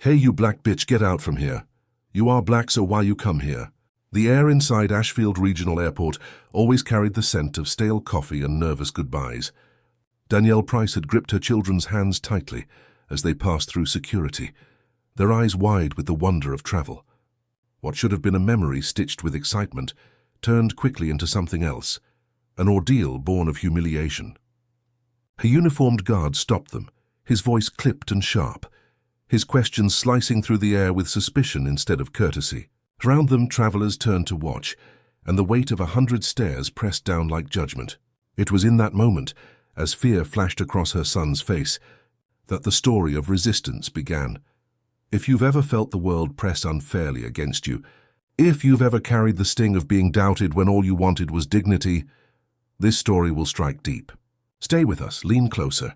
"Hey, you black bitch, get out from here. You are black, so why you come here?" The air inside Ashfield Regional Airport always carried the scent of stale coffee and nervous goodbyes. Danielle Price had gripped her children's hands tightly as they passed through security, their eyes wide with the wonder of travel. What should have been a memory stitched with excitement turned quickly into something else, an ordeal born of humiliation. A uniformed guard stopped them, his voice clipped and sharp, his questions slicing through the air with suspicion instead of courtesy. Around them, travelers turned to watch, and the weight of 100 stares pressed down like judgment. It was in that moment, as fear flashed across her son's face, that the story of resistance began. If you've ever felt the world press unfairly against you, if you've ever carried the sting of being doubted when all you wanted was dignity, this story will strike deep. Stay with us, lean closer,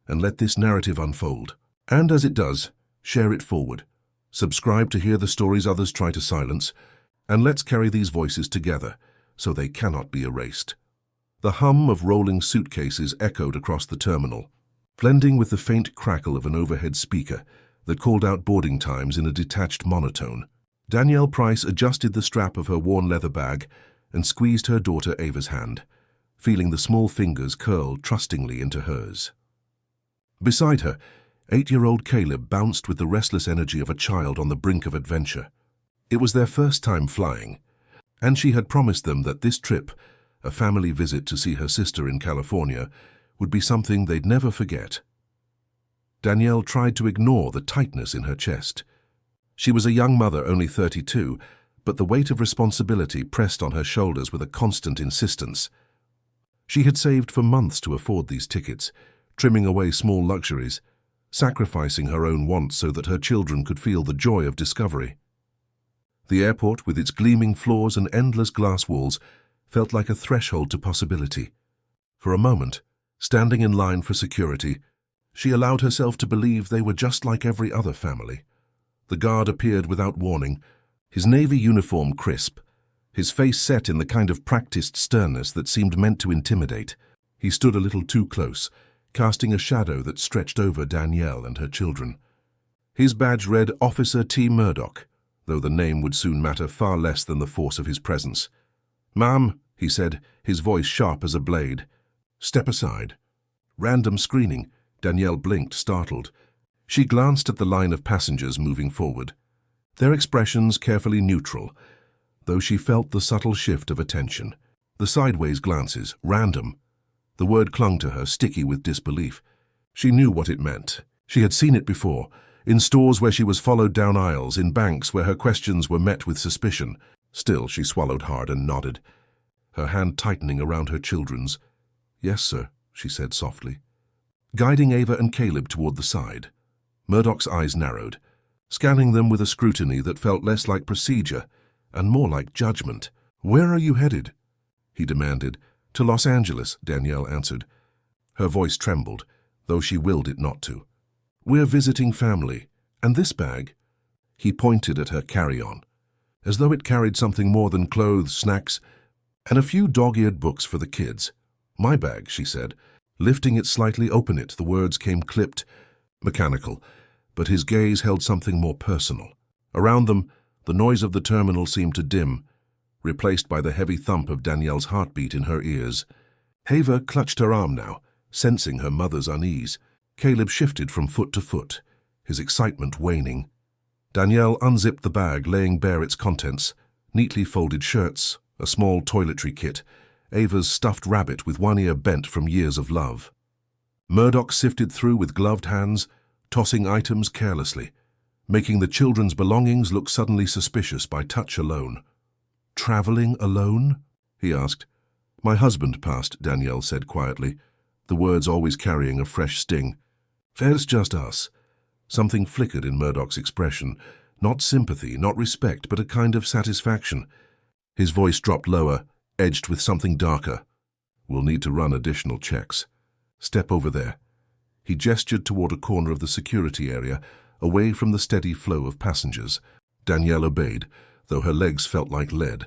and let this narrative unfold. And as it does, share it forward. Subscribe to hear the stories others try to silence, and let's carry these voices together so they cannot be erased. The hum of rolling suitcases echoed across the terminal, blending with the faint crackle of an overhead speaker that called out boarding times in a detached monotone. Danielle Price adjusted the strap of her worn leather bag and squeezed her daughter Ava's hand, feeling the small fingers curl trustingly into hers. Beside her, 8-year-old Caleb bounced with the restless energy of a child on the brink of adventure. It was their first time flying, and she had promised them that this trip, a family visit to see her sister in California, would be something they'd never forget. Danielle tried to ignore the tightness in her chest. She was a young mother, only 32, but the weight of responsibility pressed on her shoulders with a constant insistence. She had saved for months to afford these tickets, trimming away small luxuries, sacrificing her own wants so that her children could feel the joy of discovery. The airport, with its gleaming floors and endless glass walls, felt like a threshold to possibility. For a moment, standing in line for security, she allowed herself to believe they were just like every other family. The guard appeared without warning, his navy uniform crisp, his face set in the kind of practiced sternness that seemed meant to intimidate. He stood a little too close, casting a shadow that stretched over Danielle and her children. His badge read Officer T. Murdoch, though the name would soon matter far less than the force of his presence. "Ma'am," he said, his voice sharp as a blade. "Step aside." Random screening. Danielle blinked, startled. She glanced at the line of passengers moving forward, their expressions carefully neutral, though she felt the subtle shift of attention. The sideways glances, random. The word clung to her, sticky with disbelief. She knew what it meant. She had seen it before, in stores where she was followed down aisles, in banks where her questions were met with suspicion. Still, she swallowed hard and nodded, her hand tightening around her children's. "Yes, sir," she said softly, guiding Ava and Caleb toward the side. Murdoch's eyes narrowed, scanning them with a scrutiny that felt less like procedure and more like judgment. "Where are you headed?" he demanded. "To Los Angeles," Danielle answered. Her voice trembled, though she willed it not to. "We're visiting family. And this bag?" He pointed at her carry-on, as though it carried something more than clothes, snacks, and a few dog-eared books for the kids. "My bag," she said, lifting it slightly. "Open it." The words came clipped, mechanical, but his gaze held something more personal. Around them, the noise of the terminal seemed to dim, replaced by the heavy thump of Danielle's heartbeat in her ears. Ava clutched her arm now, sensing her mother's unease. Caleb shifted from foot to foot, his excitement waning. Danielle unzipped the bag, laying bare its contents: neatly folded shirts, a small toiletry kit, Ava's stuffed rabbit with one ear bent from years of love. Murdoch sifted through with gloved hands, tossing items carelessly, making the children's belongings look suddenly suspicious by touch alone. "Traveling alone?" he asked. "My husband passed," Danielle said quietly, the words always carrying a fresh sting. "There's just us." Something flickered in Murdoch's expression, not sympathy, not respect, but a kind of satisfaction. His voice dropped lower, edged with something darker. "We'll need to run additional checks. Step over there." He gestured toward a corner of the security area, away from the steady flow of passengers. Danielle obeyed, though her legs felt like lead.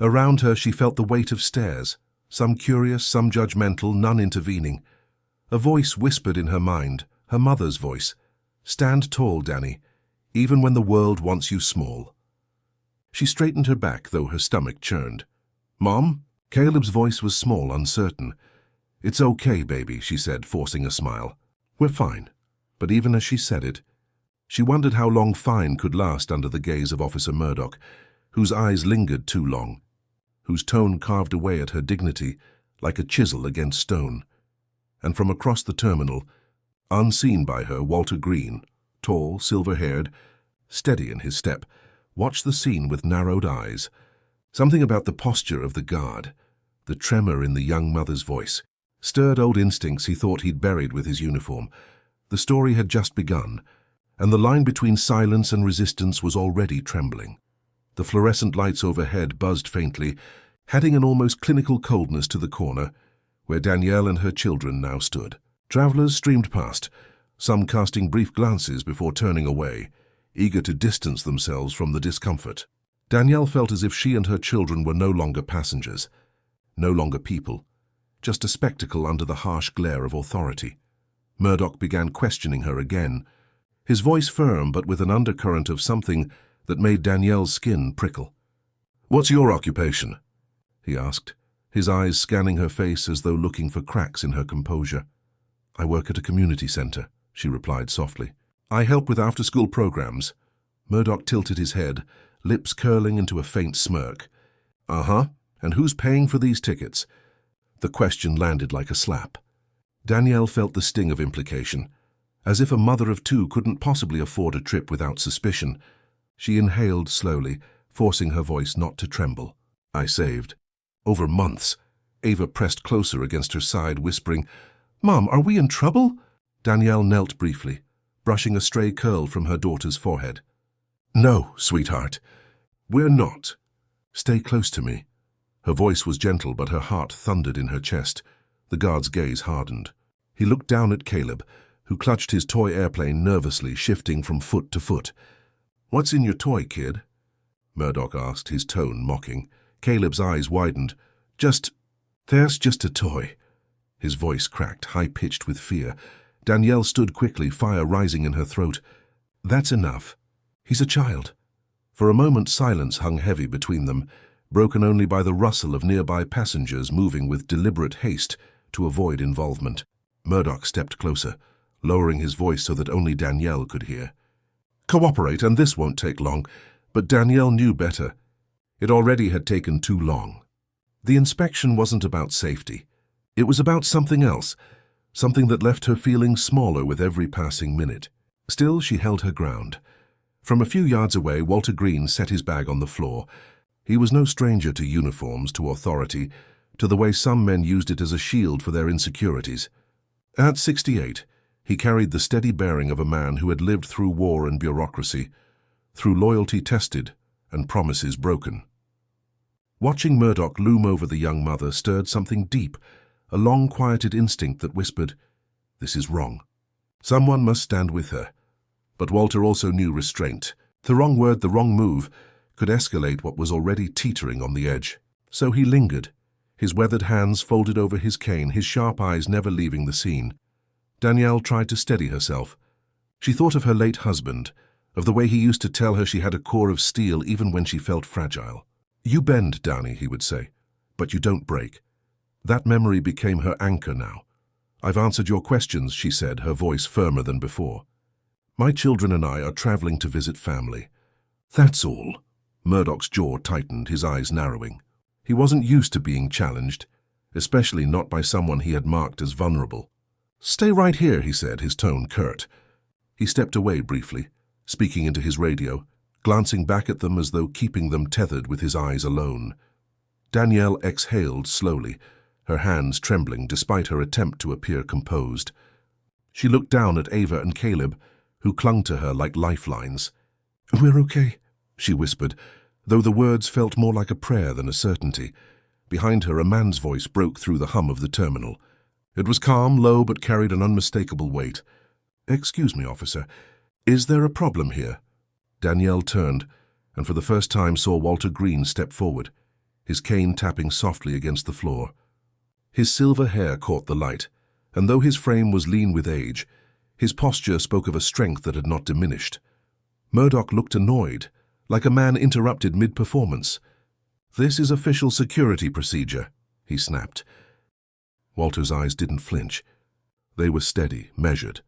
Around her she felt the weight of stares, some curious, some judgmental, none intervening. A voice whispered in her mind, her mother's voice. "Stand tall, Danny. even when the world wants you small. She straightened her back, though her stomach churned. "Mom?" Caleb's voice was small, uncertain. "It's okay, baby," she said, forcing a smile. "We're fine." But even as she said it, she wondered how long fine could last under the gaze of Officer Murdoch, whose eyes lingered too long, whose tone carved away at her dignity like a chisel against stone. And from across the terminal, unseen by her, Walter Green, tall, silver-haired, steady in his step, watched the scene with narrowed eyes. Something about the posture of the guard, the tremor in the young mother's voice, stirred old instincts he thought he'd buried with his uniform. The story had just begun, and the line between silence and resistance was already trembling. The fluorescent lights overhead buzzed faintly, adding an almost clinical coldness to the corner, where Danielle and her children now stood. Travelers streamed past, some casting brief glances before turning away, eager to distance themselves from the discomfort. Danielle felt as if she and her children were no longer passengers, no longer people, just a spectacle under the harsh glare of authority. Murdoch began questioning her again, his voice firm but with an undercurrent of something that made Danielle's skin prickle. "What's your occupation?" he asked, his eyes scanning her face as though looking for cracks in her composure. "I work at a community center," she replied softly. "I help with after-school programs." Murdoch tilted his head, lips curling into a faint smirk. "Uh-huh, and who's paying for these tickets?" The question landed like a slap. Danielle felt the sting of implication. As if a mother of two couldn't possibly afford a trip without suspicion. She inhaled slowly, forcing her voice not to tremble. "I saved. Over months." Ava pressed closer against her side, whispering, "Mom, are we in trouble?" Danielle knelt briefly, brushing a stray curl from her daughter's forehead. "No, sweetheart, we're not. Stay close to me." Her voice was gentle, but her heart thundered in her chest. The guard's gaze hardened. He looked down at Caleb, who clutched his toy airplane nervously, shifting from foot to foot. "What's in your toy, kid?" Murdoch asked, his tone mocking. Caleb's eyes widened. There's just a toy." His voice cracked, high-pitched with fear. Danielle stood quickly, fire rising in her throat. "That's enough. He's a child." For a moment silence hung heavy between them, broken only by the rustle of nearby passengers moving with deliberate haste to avoid involvement. Murdoch stepped closer, lowering his voice so that only Danielle could hear. "Cooperate, and this won't take long." But Danielle knew better. It already had taken too long. The inspection wasn't about safety. It was about something else, something that left her feeling smaller with every passing minute. Still, she held her ground. From a few yards away, Walter Green set his bag on the floor. He was no stranger to uniforms, to authority, to the way some men used it as a shield for their insecurities. At 68, he carried the steady bearing of a man who had lived through war and bureaucracy, through loyalty tested and promises broken. Watching Murdoch loom over the young mother stirred something deep, a long-quieted instinct that whispered, "This is wrong. Someone must stand with her." But Walter also knew restraint. The wrong word, the wrong move, could escalate what was already teetering on the edge. So he lingered, his weathered hands folded over his cane, his sharp eyes never leaving the scene. Danielle tried to steady herself. She thought of her late husband, of the way he used to tell her she had a core of steel even when she felt fragile. "You bend, Dani," he would say, "but you don't break." That memory became her anchor now. "I've answered your questions," she said, her voice firmer than before. "My children and I are traveling to visit family." "That's all." Murdoch's jaw tightened, his eyes narrowing. He wasn't used to being challenged, especially not by someone he had marked as vulnerable. "Stay right here," he said, his tone curt. He stepped away briefly, speaking into his radio, glancing back at them as though keeping them tethered with his eyes alone. Danielle exhaled slowly, her hands trembling despite her attempt to appear composed. She looked down at Ava and Caleb, who clung to her like lifelines. "We're okay," she whispered, though the words felt more like a prayer than a certainty. Behind her, a man's voice broke through the hum of the terminal. It was calm, low, but carried an unmistakable weight. "Excuse me, officer. Is there a problem here?" Danielle turned, and for the first time saw Walter Green step forward, his cane tapping softly against the floor. His silver hair caught the light, and though his frame was lean with age, his posture spoke of a strength that had not diminished. Murdoch looked annoyed, like a man interrupted mid-performance. "This is official security procedure," he snapped. Walter's eyes didn't flinch. They were steady, measured.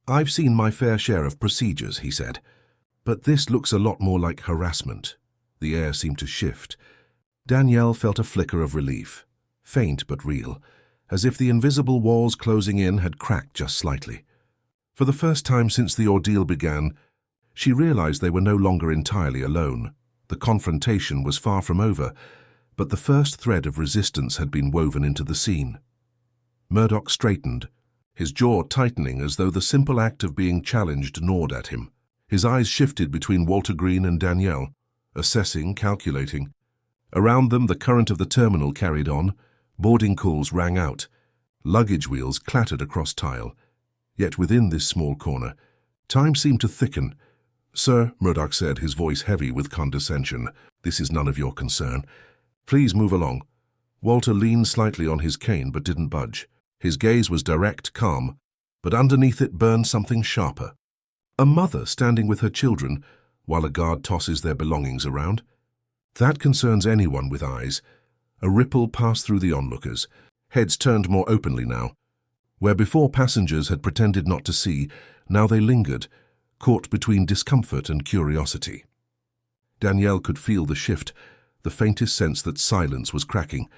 "I've seen my fair share of procedures," he said. "But this looks a lot more like harassment." The air seemed to shift. Danielle felt a flicker of relief, faint but real, as if the invisible walls closing in had cracked just slightly. For the first time since the ordeal began, she realized they were no longer entirely alone. The confrontation was far from over, but the first thread of resistance had been woven into the scene. Murdoch straightened, his jaw tightening as though the simple act of being challenged gnawed at him. His eyes shifted between Walter Green and Danielle, assessing, calculating. Around them, the current of the terminal carried on. Boarding calls rang out. Luggage wheels clattered across tile. Yet within this small corner, time seemed to thicken. "Sir," Murdoch said, his voice heavy with condescension, "this is none of your concern. Please move along." Walter leaned slightly on his cane but didn't budge. His gaze was direct, calm, but underneath it burned something sharper. A mother standing with her children while a guard tosses their belongings around. That concerns anyone with eyes. A ripple passed through the onlookers. Heads turned more openly now. Where before passengers had pretended not to see, now they lingered, caught between discomfort and curiosity. Danielle could feel the shift, the faintest sense that silence was cracking,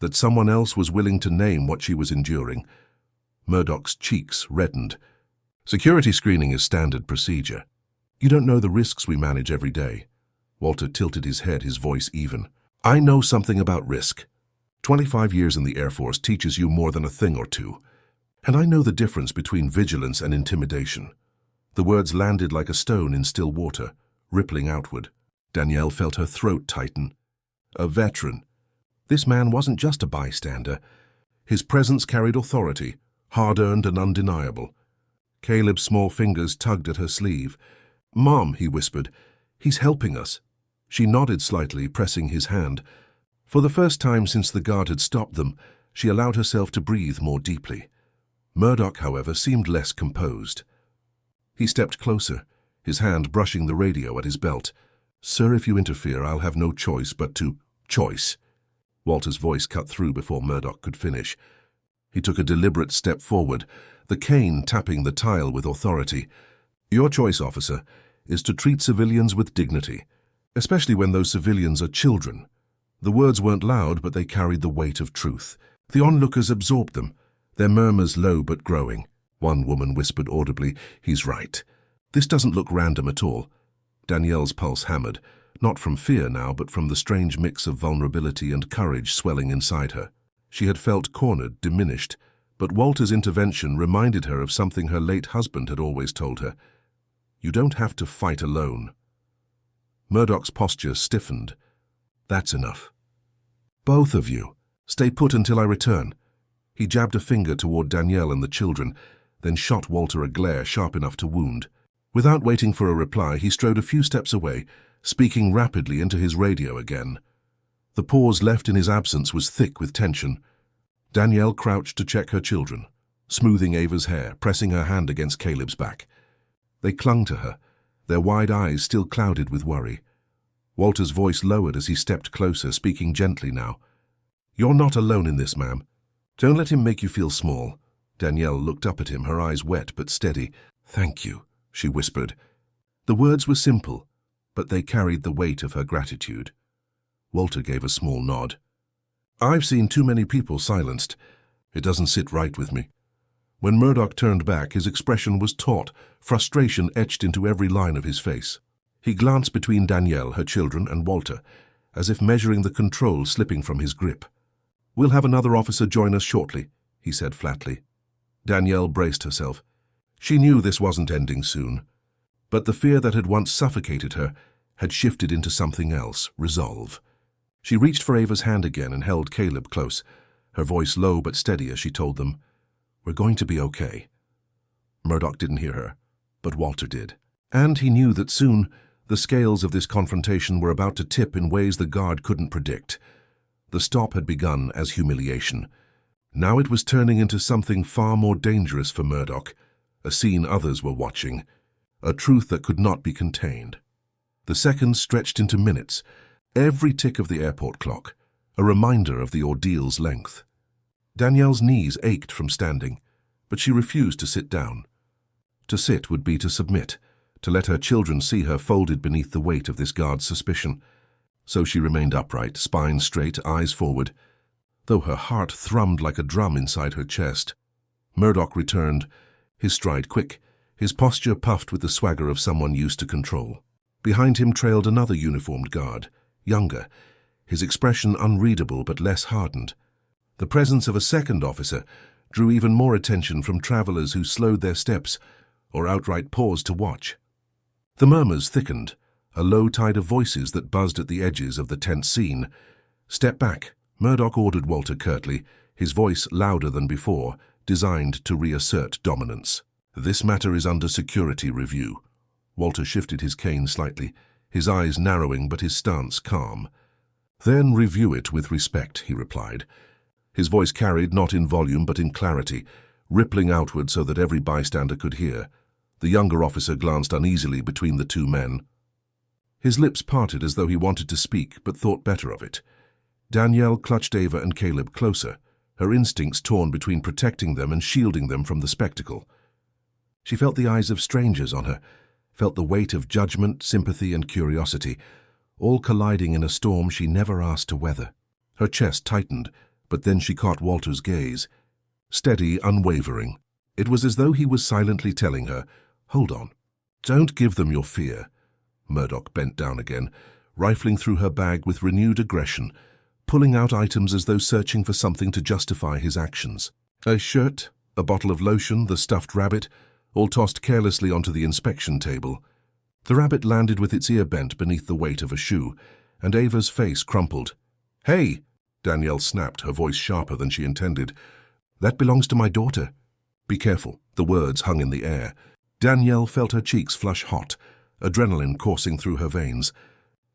that someone else was willing to name what she was enduring. Murdoch's cheeks reddened. "Security screening is standard procedure. You don't know the risks we manage every day." Walter tilted his head, his voice even. "I know something about risk. 25 years in the Air Force teaches you more than a thing or two. And I know the difference between vigilance and intimidation." The words landed like a stone in still water, rippling outward. Danielle felt her throat tighten. A veteran. This man wasn't just a bystander. His presence carried authority, hard-earned and undeniable. Caleb's small fingers tugged at her sleeve. "Mom," he whispered, "he's helping us." She nodded slightly, pressing his hand. For the first time since the guard had stopped them, she allowed herself to breathe more deeply. Murdoch, however, seemed less composed. He stepped closer, his hand brushing the radio at his belt. "Sir, if you interfere, I'll have no choice but to—" "Choice." Walter's voice cut through before Murdoch could finish. He took a deliberate step forward, the cane tapping the tile with authority. "Your choice, officer, is to treat civilians with dignity, especially when those civilians are children." The words weren't loud, but they carried the weight of truth. The onlookers absorbed them, their murmurs low but growing. One woman whispered audibly, "He's right. This doesn't look random at all." Danielle's pulse hammered, not from fear now, but from the strange mix of vulnerability and courage swelling inside her. She had felt cornered, diminished, but Walter's intervention reminded her of something her late husband had always told her. "You don't have to fight alone." Murdoch's posture stiffened. "That's enough. Both of you, stay put until I return." He jabbed a finger toward Danielle and the children, then shot Walter a glare sharp enough to wound. Without waiting for a reply, he strode a few steps away, speaking rapidly into his radio again. The pause left in his absence was thick with tension. Danielle crouched to check her children, smoothing Ava's hair, pressing her hand against Caleb's back. They clung to her, their wide eyes still clouded with worry. Walter's voice lowered as he stepped closer, speaking gently now. "You're not alone in this, ma'am. Don't let him make you feel small." Danielle looked up at him, her eyes wet but steady. "Thank you," she whispered. The words were simple, but they carried the weight of her gratitude. Walter gave a small nod. "I've seen too many people silenced. It doesn't sit right with me." When Murdoch turned back, his expression was taut, frustration etched into every line of his face. He glanced between Danielle, her children, and Walter, as if measuring the control slipping from his grip. "We'll have another officer join us shortly," he said flatly. Danielle braced herself. She knew this wasn't ending soon, but the fear that had once suffocated her had shifted into something else, resolve. She reached for Ava's hand again and held Caleb close, her voice low but steady as she told them, "We're going to be okay." Murdoch didn't hear her, but Walter did. And he knew that soon the scales of this confrontation were about to tip in ways the guard couldn't predict. The stop had begun as humiliation. Now it was turning into something far more dangerous for Murdoch, a scene others were watching. a truth that could not be contained. The seconds stretched into minutes, every tick of the airport clock, a reminder of the ordeal's length. Danielle's knees ached from standing, but she refused to sit down. To sit would be to submit, to let her children see her folded beneath the weight of this guard's suspicion. So she remained upright, spine straight, eyes forward, though her heart thrummed like a drum inside her chest. Murdoch returned, his stride quick, his posture puffed with the swagger of someone used to control. Behind him trailed another uniformed guard, younger, his expression unreadable but less hardened. The presence of a second officer drew even more attention from travelers who slowed their steps or outright paused to watch. The murmurs thickened, a low tide of voices that buzzed at the edges of the tense scene. "Step back," Murdoch ordered Walter curtly, his voice louder than before, designed to reassert dominance. "This matter is under security review." Walter shifted his cane slightly, his eyes narrowing but his stance calm. "Then review it with respect," he replied. His voice carried not in volume but in clarity, rippling outward so that every bystander could hear. The younger officer glanced uneasily between the two men. His lips parted as though he wanted to speak but thought better of it. Danielle clutched Ava and Caleb closer, her instincts torn between protecting them and shielding them from the spectacle. She felt the eyes of strangers on her, felt the weight of judgment, sympathy, and curiosity, all colliding in a storm she never asked to weather. Her chest tightened, but then she caught Walter's gaze. Steady, unwavering. It was as though he was silently telling her, "Hold on. Don't give them your fear." Murdoch bent down again, rifling through her bag with renewed aggression, pulling out items as though searching for something to justify his actions. A shirt, a bottle of lotion, the stuffed rabbit, all tossed carelessly onto the inspection table. The rabbit landed with its ear bent beneath the weight of a shoe, and Ava's face crumpled. "Hey!" Danielle snapped, her voice sharper than she intended. "That belongs to my daughter." "Be careful." The words hung in the air. Danielle felt her cheeks flush hot, adrenaline coursing through her veins.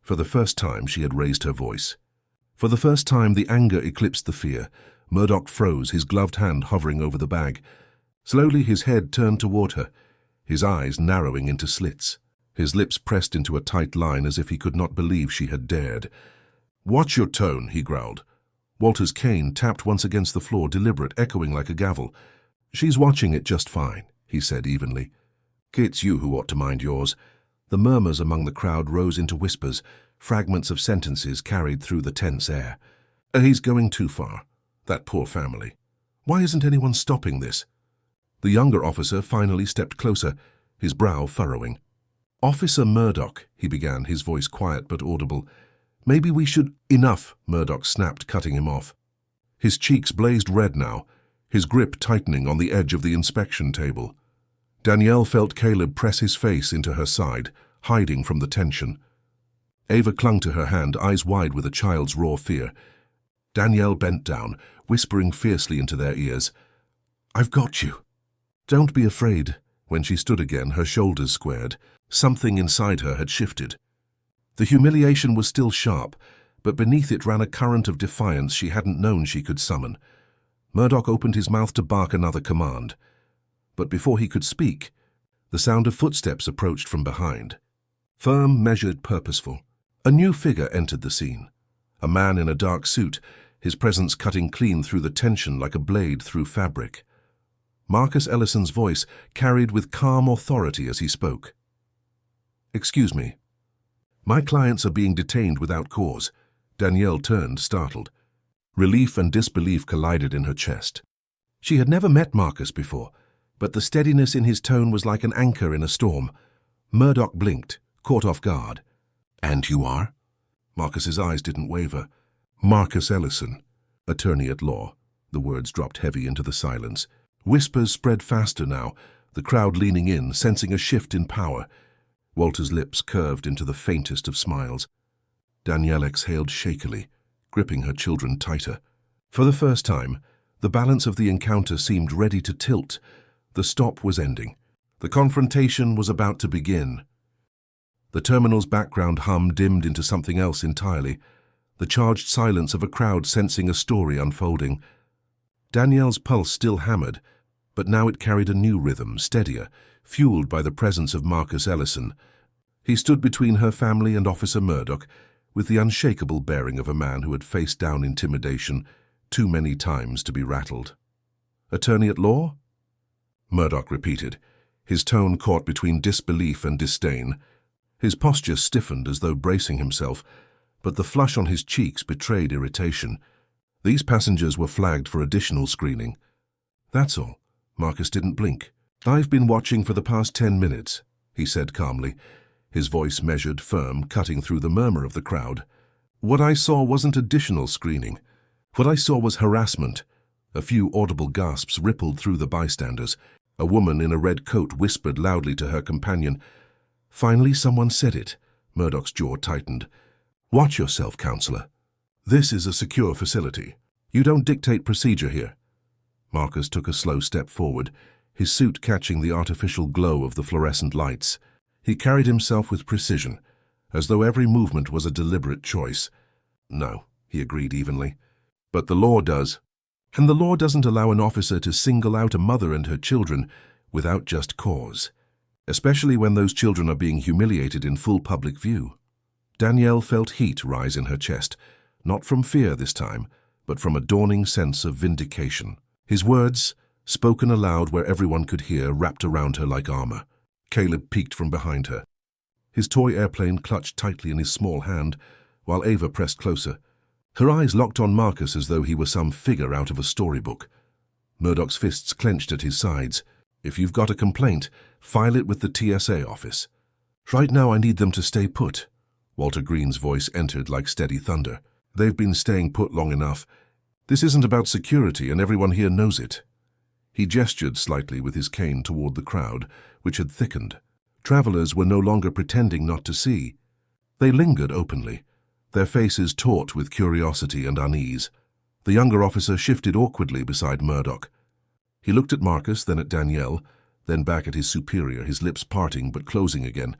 For the first time she had raised her voice. For the first time the anger eclipsed the fear. Murdoch froze, his gloved hand hovering over the bag. Slowly his head turned toward her, his eyes narrowing into slits. His lips pressed into a tight line as if he could not believe she had dared. "Watch your tone," he growled. Walter's cane tapped once against the floor, deliberate, echoing like a gavel. "She's watching it just fine," he said evenly. "It's you who ought to mind yours." The murmurs among the crowd rose into whispers, fragments of sentences carried through the tense air. "He's going too far. That poor family. Why isn't anyone stopping this?" The younger officer finally stepped closer, his brow furrowing. "Officer Murdoch," he began, his voice quiet but audible. "Maybe we should—" "Enough," Murdoch snapped, cutting him off. His cheeks blazed red now, his grip tightening on the edge of the inspection table. Danielle felt Caleb press his face into her side, hiding from the tension. Ava clung to her hand, eyes wide with a child's raw fear. Danielle bent down, whispering fiercely into their ears. "I've got you. Don't be afraid." When she stood again, her shoulders squared. Something inside her had shifted. The humiliation was still sharp, but beneath it ran a current of defiance she hadn't known she could summon. Murdoch opened his mouth to bark another command. But before he could speak, the sound of footsteps approached from behind. Firm, measured, purposeful. A new figure entered the scene. A man in a dark suit, his presence cutting clean through the tension like a blade through fabric. Marcus Ellison's voice carried with calm authority as he spoke. "Excuse me. My clients are being detained without cause." Danielle turned, startled. Relief and disbelief collided in her chest. She had never met Marcus before, but the steadiness in his tone was like an anchor in a storm. Murdoch blinked, caught off guard. "And you are?" Marcus's eyes didn't waver. "Marcus Ellison, attorney at law." The words dropped heavy into the silence. Whispers spread faster now, the crowd leaning in, sensing a shift in power. Walter's lips curved into the faintest of smiles. Danielle exhaled shakily, gripping her children tighter. For the first time, the balance of the encounter seemed ready to tilt. The stop was ending. The confrontation was about to begin. The terminal's background hum dimmed into something else entirely, the charged silence of a crowd sensing a story unfolding. Danielle's pulse still hammered, but now it carried a new rhythm, steadier, fueled by the presence of Marcus Ellison. He stood between her family and Officer Murdoch, with the unshakable bearing of a man who had faced down intimidation too many times to be rattled. "Attorney at law?" Murdoch repeated, his tone caught between disbelief and disdain. His posture stiffened as though bracing himself, but the flush on his cheeks betrayed irritation. These passengers were flagged for additional screening. "That's all." Marcus didn't blink. "I've been watching for the past 10 minutes, he said calmly, his voice measured, firm, cutting through the murmur of the crowd. "What I saw wasn't additional screening. What I saw was harassment." A few audible gasps rippled through the bystanders. A woman in a red coat whispered loudly to her companion. Finally, someone said it. Murdoch's jaw tightened. "Watch yourself, counselor. This is a secure facility. You don't dictate procedure here." Marcus took a slow step forward, his suit catching the artificial glow of the fluorescent lights. He carried himself with precision, as though every movement was a deliberate choice. "No," he agreed evenly. "But the law does. And the law doesn't allow an officer to single out a mother and her children without just cause, especially when those children are being humiliated in full public view." Danielle felt heat rise in her chest, not from fear this time, but from a dawning sense of vindication. His words, spoken aloud where everyone could hear, wrapped around her like armor. Caleb peeked from behind her. His toy airplane clutched tightly in his small hand, while Ava pressed closer. Her eyes locked on Marcus as though he were some figure out of a storybook. Murdoch's fists clenched at his sides. "If you've got a complaint, file it with the TSA office." "Right now I need them to stay put." Walter Green's voice entered like steady thunder. "They've been staying put long enough. This isn't about security, and everyone here knows it." He gestured slightly with his cane toward the crowd, which had thickened. Travelers were no longer pretending not to see. They lingered openly, their faces taut with curiosity and unease. The younger officer shifted awkwardly beside Murdoch. He looked at Marcus, then at Danielle, then back at his superior, his lips parting but closing again.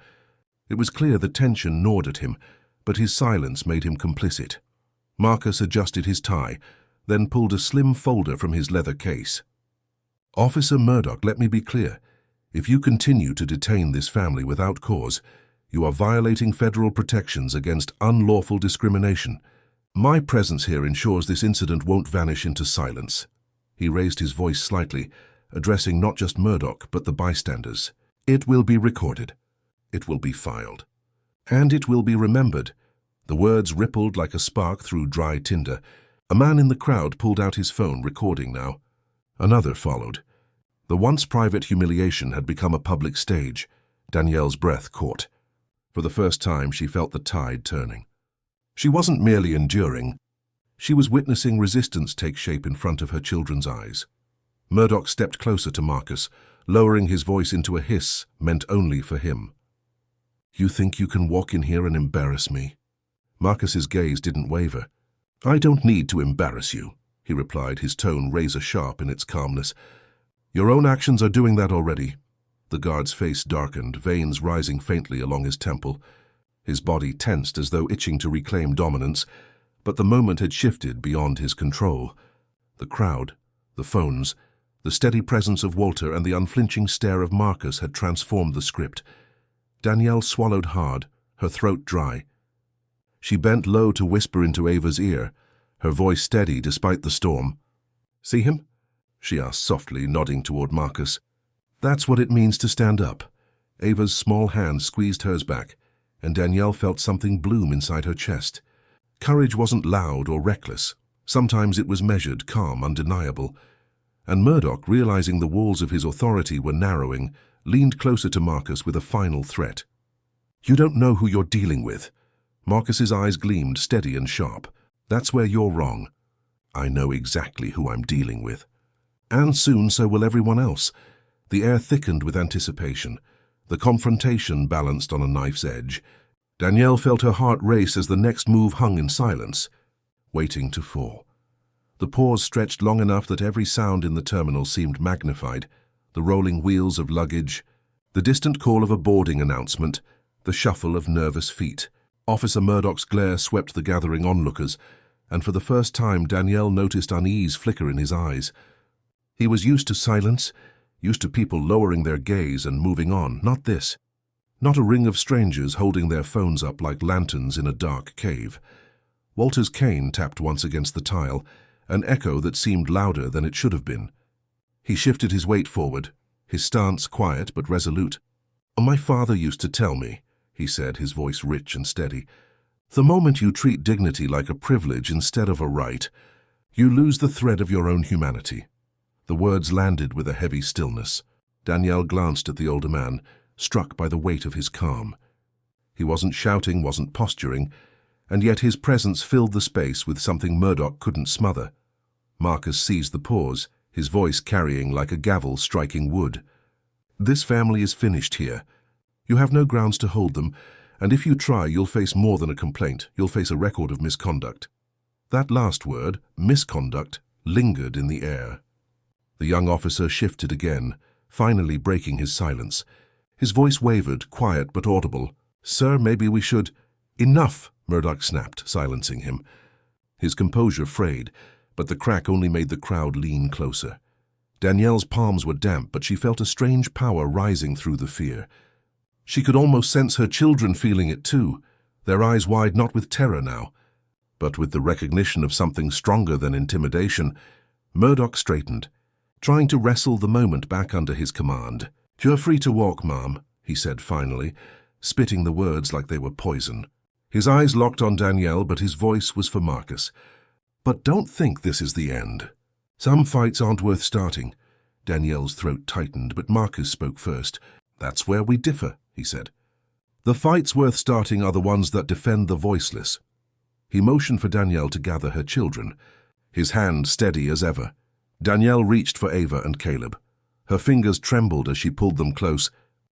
It was clear the tension gnawed at him, but his silence made him complicit. Marcus adjusted his tie, then pulled a slim folder from his leather case. "Officer Murdoch, let me be clear. If you continue to detain this family without cause, you are violating federal protections against unlawful discrimination. My presence here ensures this incident won't vanish into silence." He raised his voice slightly, addressing not just Murdoch but the bystanders. "It will be recorded. It will be filed. And it will be remembered." The words rippled like a spark through dry tinder. A man in the crowd pulled out his phone, recording now. Another followed. The once private humiliation had become a public stage. Danielle's breath caught. For the first time, she felt the tide turning. She wasn't merely enduring. She was witnessing resistance take shape in front of her children's eyes. Murdoch stepped closer to Marcus, lowering his voice into a hiss meant only for him. "You think you can walk in here and embarrass me?" Marcus's gaze didn't waver. "I don't need to embarrass you," he replied, his tone razor-sharp in its calmness. "Your own actions are doing that already." The guard's face darkened, veins rising faintly along his temple. His body tensed as though itching to reclaim dominance, but the moment had shifted beyond his control. The crowd, the phones, the steady presence of Walter and the unflinching stare of Marcus had transformed the script. Danielle swallowed hard, her throat dry. She bent low to whisper into Ava's ear, her voice steady despite the storm. "See him?" she asked softly, nodding toward Marcus. "That's what it means to stand up." Ava's small hand squeezed hers back, and Danielle felt something bloom inside her chest. Courage wasn't loud or reckless. Sometimes it was measured, calm, undeniable. And Murdoch, realizing the walls of his authority were narrowing, leaned closer to Marcus with a final threat. "You don't know who you're dealing with." Marcus's eyes gleamed, steady and sharp. "That's where you're wrong. I know exactly who I'm dealing with. And soon so will everyone else." The air thickened with anticipation. The confrontation balanced on a knife's edge. Danielle felt her heart race as the next move hung in silence, waiting to fall. The pause stretched long enough that every sound in the terminal seemed magnified. The rolling wheels of luggage, the distant call of a boarding announcement, the shuffle of nervous feet. Officer Murdoch's glare swept the gathering onlookers, and for the first time Danielle noticed unease flicker in his eyes. He was used to silence, used to people lowering their gaze and moving on, not this. Not a ring of strangers holding their phones up like lanterns in a dark cave. Walter's cane tapped once against the tile, an echo that seemed louder than it should have been. He shifted his weight forward, his stance quiet but resolute. "My father used to tell me," he said, his voice rich and steady, "the moment you treat dignity like a privilege instead of a right, you lose the thread of your own humanity." The words landed with a heavy stillness. Danielle glanced at the older man, struck by the weight of his calm. He wasn't shouting, wasn't posturing, and yet his presence filled the space with something Murdoch couldn't smother. Marcus seized the pause, his voice carrying like a gavel striking wood. "This family is finished here. You have no grounds to hold them, and if you try, you'll face more than a complaint. You'll face a record of misconduct." That last word, misconduct, lingered in the air. The young officer shifted again, finally breaking his silence. His voice wavered, quiet but audible. "Sir, maybe we should—" "Enough!" Murdoch snapped, silencing him. His composure frayed, but the crack only made the crowd lean closer. Danielle's palms were damp, but she felt a strange power rising through the fear. She could almost sense her children feeling it too, their eyes wide not with terror now, but with the recognition of something stronger than intimidation. Murdoch straightened, trying to wrestle the moment back under his command. "You're free to walk, Ma'am," he said finally, spitting the words like they were poison. His eyes locked on Danielle, but his voice was for Marcus. "But don't think this is the end. Some fights aren't worth starting." Danielle's throat tightened, but Marcus spoke first. "That's where we differ," he said. "The fights worth starting are the ones that defend the voiceless." He motioned for Danielle to gather her children, his hand steady as ever. Danielle reached for Ava and Caleb. Her fingers trembled as she pulled them close,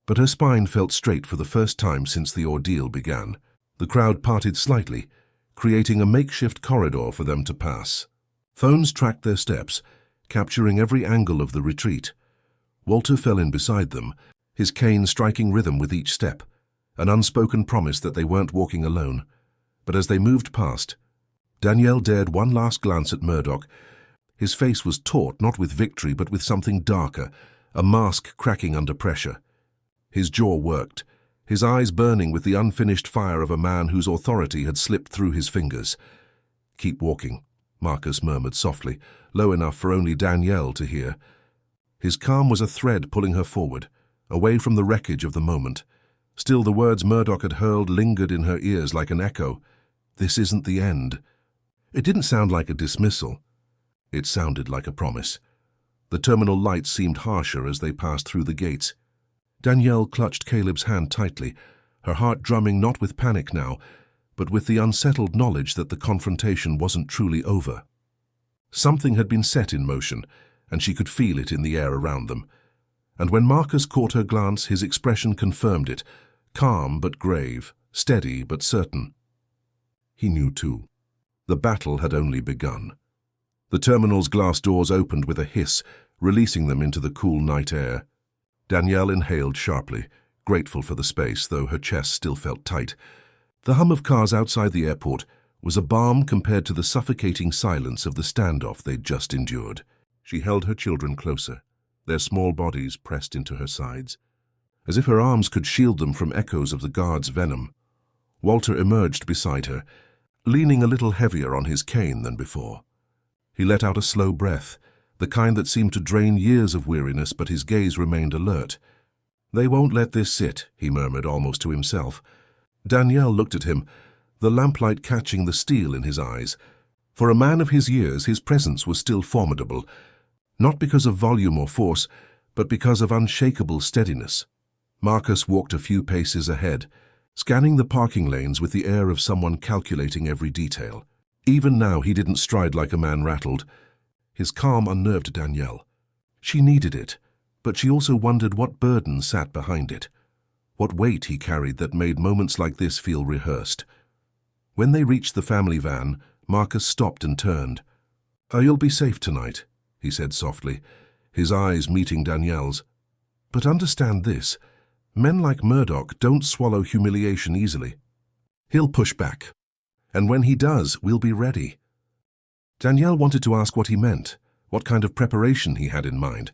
but her spine felt straight for the first time since the ordeal began. The crowd parted slightly, creating a makeshift corridor for them to pass. Phones tracked their steps, capturing every angle of the retreat. Walter fell in beside them, his cane striking rhythm with each step, an unspoken promise that they weren't walking alone. But as they moved past, Danielle dared one last glance at Murdoch. His face was taut not with victory but with something darker, a mask cracking under pressure. His jaw worked, his eyes burning with the unfinished fire of a man whose authority had slipped through his fingers. "Keep walking," Marcus murmured softly, low enough for only Danielle to hear. His calm was a thread pulling her forward, away from the wreckage of the moment. Still the words Murdoch had hurled lingered in her ears like an echo. "This isn't the end." It didn't sound like a dismissal. It sounded like a promise. The terminal lights seemed harsher as they passed through the gates. Danielle clutched Caleb's hand tightly, her heart drumming not with panic now, but with the unsettled knowledge that the confrontation wasn't truly over. Something had been set in motion, and she could feel it in the air around them. And when Marcus caught her glance, his expression confirmed it, calm but grave, steady but certain. He knew too. The battle had only begun. The terminal's glass doors opened with a hiss, releasing them into the cool night air. Danielle inhaled sharply, grateful for the space, though her chest still felt tight. The hum of cars outside the airport was a balm compared to the suffocating silence of the standoff they'd just endured. She held her children closer, their small bodies pressed into her sides, as if her arms could shield them from echoes of the guard's venom. Walter emerged beside her, leaning a little heavier on his cane than before. He let out a slow breath, the kind that seemed to drain years of weariness, but his gaze remained alert. "They won't let this sit," he murmured almost to himself. Danielle looked at him, the lamplight catching the steel in his eyes. For a man of his years, his presence was still formidable, not because of volume or force, but because of unshakable steadiness. Marcus walked a few paces ahead, scanning the parking lanes with the air of someone calculating every detail. Even now he didn't stride like a man rattled. His calm unnerved Danielle. She needed it, but she also wondered what burden sat behind it, what weight he carried that made moments like this feel rehearsed. When they reached the family van, Marcus stopped and turned. "You'll be safe tonight," he said softly, his eyes meeting Danielle's. "But understand this, men like Murdoch don't swallow humiliation easily. He'll push back, and when he does, we'll be ready." Danielle wanted to ask what he meant, what kind of preparation he had in mind,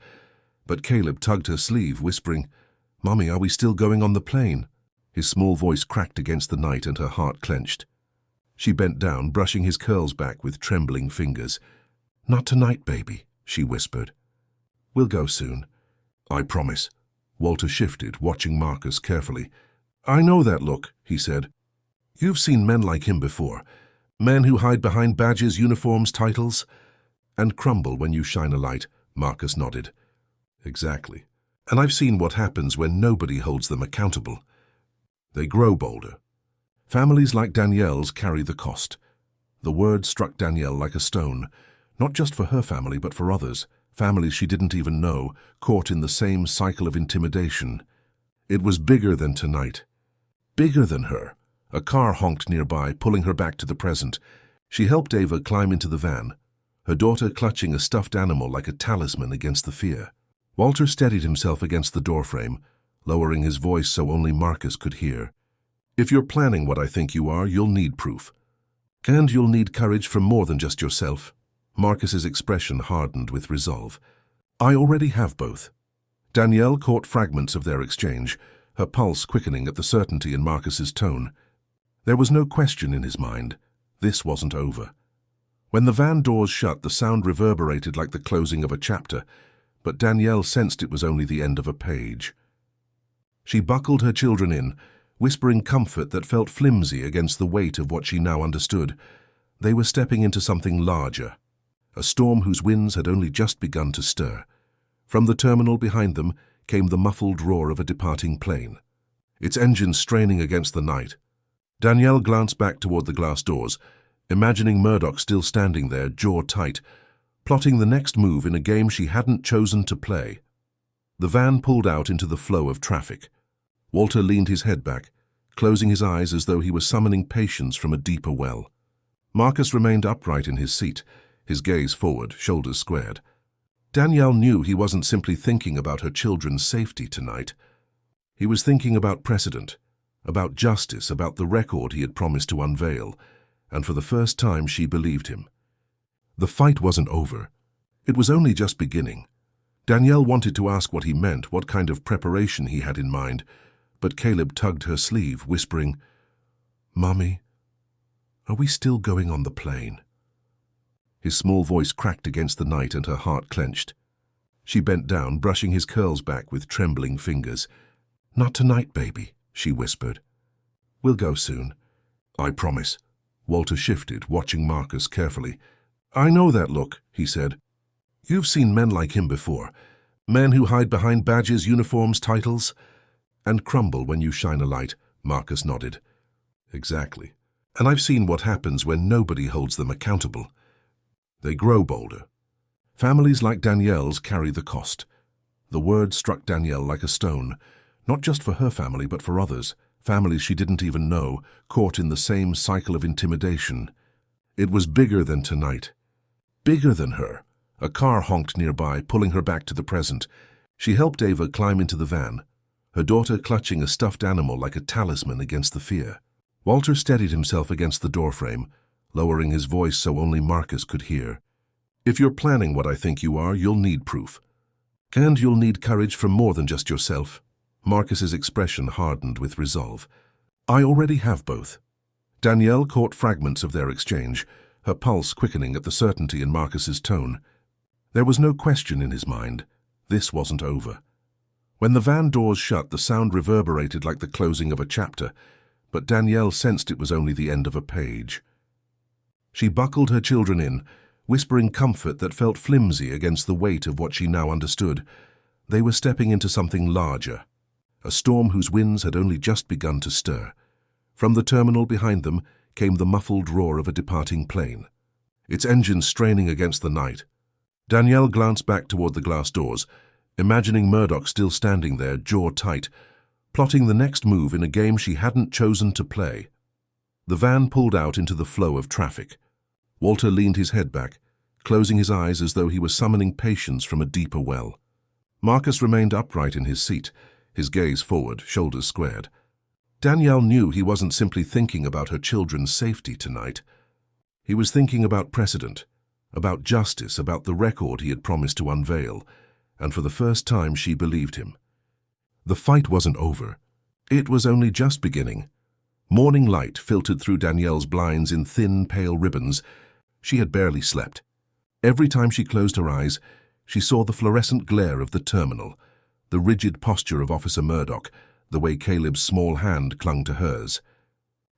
But Caleb tugged her sleeve, whispering, "Mommy, are we still going on the plane?" His small voice cracked against the night and her heart clenched. She bent down, brushing his curls back with trembling fingers. "Not tonight, baby," she whispered. "We'll go soon." "I promise." Walter shifted, watching Marcus carefully. "I know that look," he said. "You've seen men like him before. Men who hide behind badges, uniforms, titles, and crumble when you shine a light." Marcus nodded. "Exactly. And I've seen what happens when nobody holds them accountable. They grow bolder. Families like Danielle's carry the cost." The word struck Danielle like a stone, not just for her family but for others, families she didn't even know, caught in the same cycle of intimidation. It was bigger than tonight. Bigger than her. A car honked nearby, pulling her back to the present. She helped Ava climb into the van, her daughter clutching a stuffed animal like a talisman against the fear. Walter steadied himself against the doorframe, lowering his voice so only Marcus could hear. "If you're planning what I think you are, you'll need proof. And you'll need courage from more than just yourself." Marcus's expression hardened with resolve. "I already have both." Danielle caught fragments of their exchange, her pulse quickening at the certainty in Marcus's tone. There was no question in his mind. This wasn't over. When the van doors shut, the sound reverberated like the closing of a chapter, but Danielle sensed it was only the end of a page. She buckled her children in, whispering comfort that felt flimsy against the weight of what she now understood. They were stepping into something larger, a storm whose winds had only just begun to stir. From the terminal behind them came the muffled roar of a departing plane, its engines straining against the night. Danielle glanced back toward the glass doors, imagining Murdoch still standing there, jaw tight, plotting the next move in a game she hadn't chosen to play. The van pulled out into the flow of traffic. Walter leaned his head back, closing his eyes as though he was summoning patience from a deeper well. Marcus remained upright in his seat, his gaze forward, shoulders squared. Danielle knew he wasn't simply thinking about her children's safety tonight. He was thinking about precedent, about justice, about the record he had promised to unveil, and for the first time she believed him. The fight wasn't over. It was only just beginning. Danielle wanted to ask what he meant, what kind of preparation he had in mind, but Caleb tugged her sleeve, whispering, "Mommy, are we still going on the plane?" His small voice cracked against the night and her heart clenched. She bent down, brushing his curls back with trembling fingers. "Not tonight, baby," she whispered. "We'll go soon." "I promise." Walter shifted, watching Marcus carefully. "I know that look," he said. "You've seen men like him before. Men who hide behind badges, uniforms, titles, and crumble when you shine a light." Marcus nodded. "Exactly. And I've seen what happens when nobody holds them accountable. They grow bolder. Families like Danielle's carry the cost." The word struck Danielle like a stone, not just for her family but for others, families she didn't even know, caught in the same cycle of intimidation. It was bigger than tonight. Bigger than her. A car honked nearby, pulling her back to the present. She helped Ava climb into the van, her daughter clutching a stuffed animal like a talisman against the fear. Walter steadied himself against the doorframe, lowering his voice so only Marcus could hear. "If you're planning what I think you are, you'll need proof. And you'll need courage from more than just yourself." Marcus's expression hardened with resolve. "I already have both." Danielle caught fragments of their exchange, her pulse quickening at the certainty in Marcus's tone. There was no question in his mind. This wasn't over. When the van doors shut, the sound reverberated like the closing of a chapter, but Danielle sensed it was only the end of a page. She buckled her children in, whispering comfort that felt flimsy against the weight of what she now understood. They were stepping into something larger, a storm whose winds had only just begun to stir. From the terminal behind them came the muffled roar of a departing plane, its engines straining against the night. Danielle glanced back toward the glass doors, imagining Murdoch still standing there, jaw tight, plotting the next move in a game she hadn't chosen to play. The van pulled out into the flow of traffic. Walter leaned his head back, closing his eyes as though he was summoning patience from a deeper well. Marcus remained upright in his seat, his gaze forward, shoulders squared. Danielle knew he wasn't simply thinking about her children's safety tonight. He was thinking about precedent, about justice, about the record he had promised to unveil, and for the first time she believed him. The fight wasn't over. It was only just beginning. Morning light filtered through Danielle's blinds in thin, pale ribbons. She had barely slept. Every time she closed her eyes, she saw the fluorescent glare of the terminal, the rigid posture of Officer Murdoch, the way Caleb's small hand clung to hers.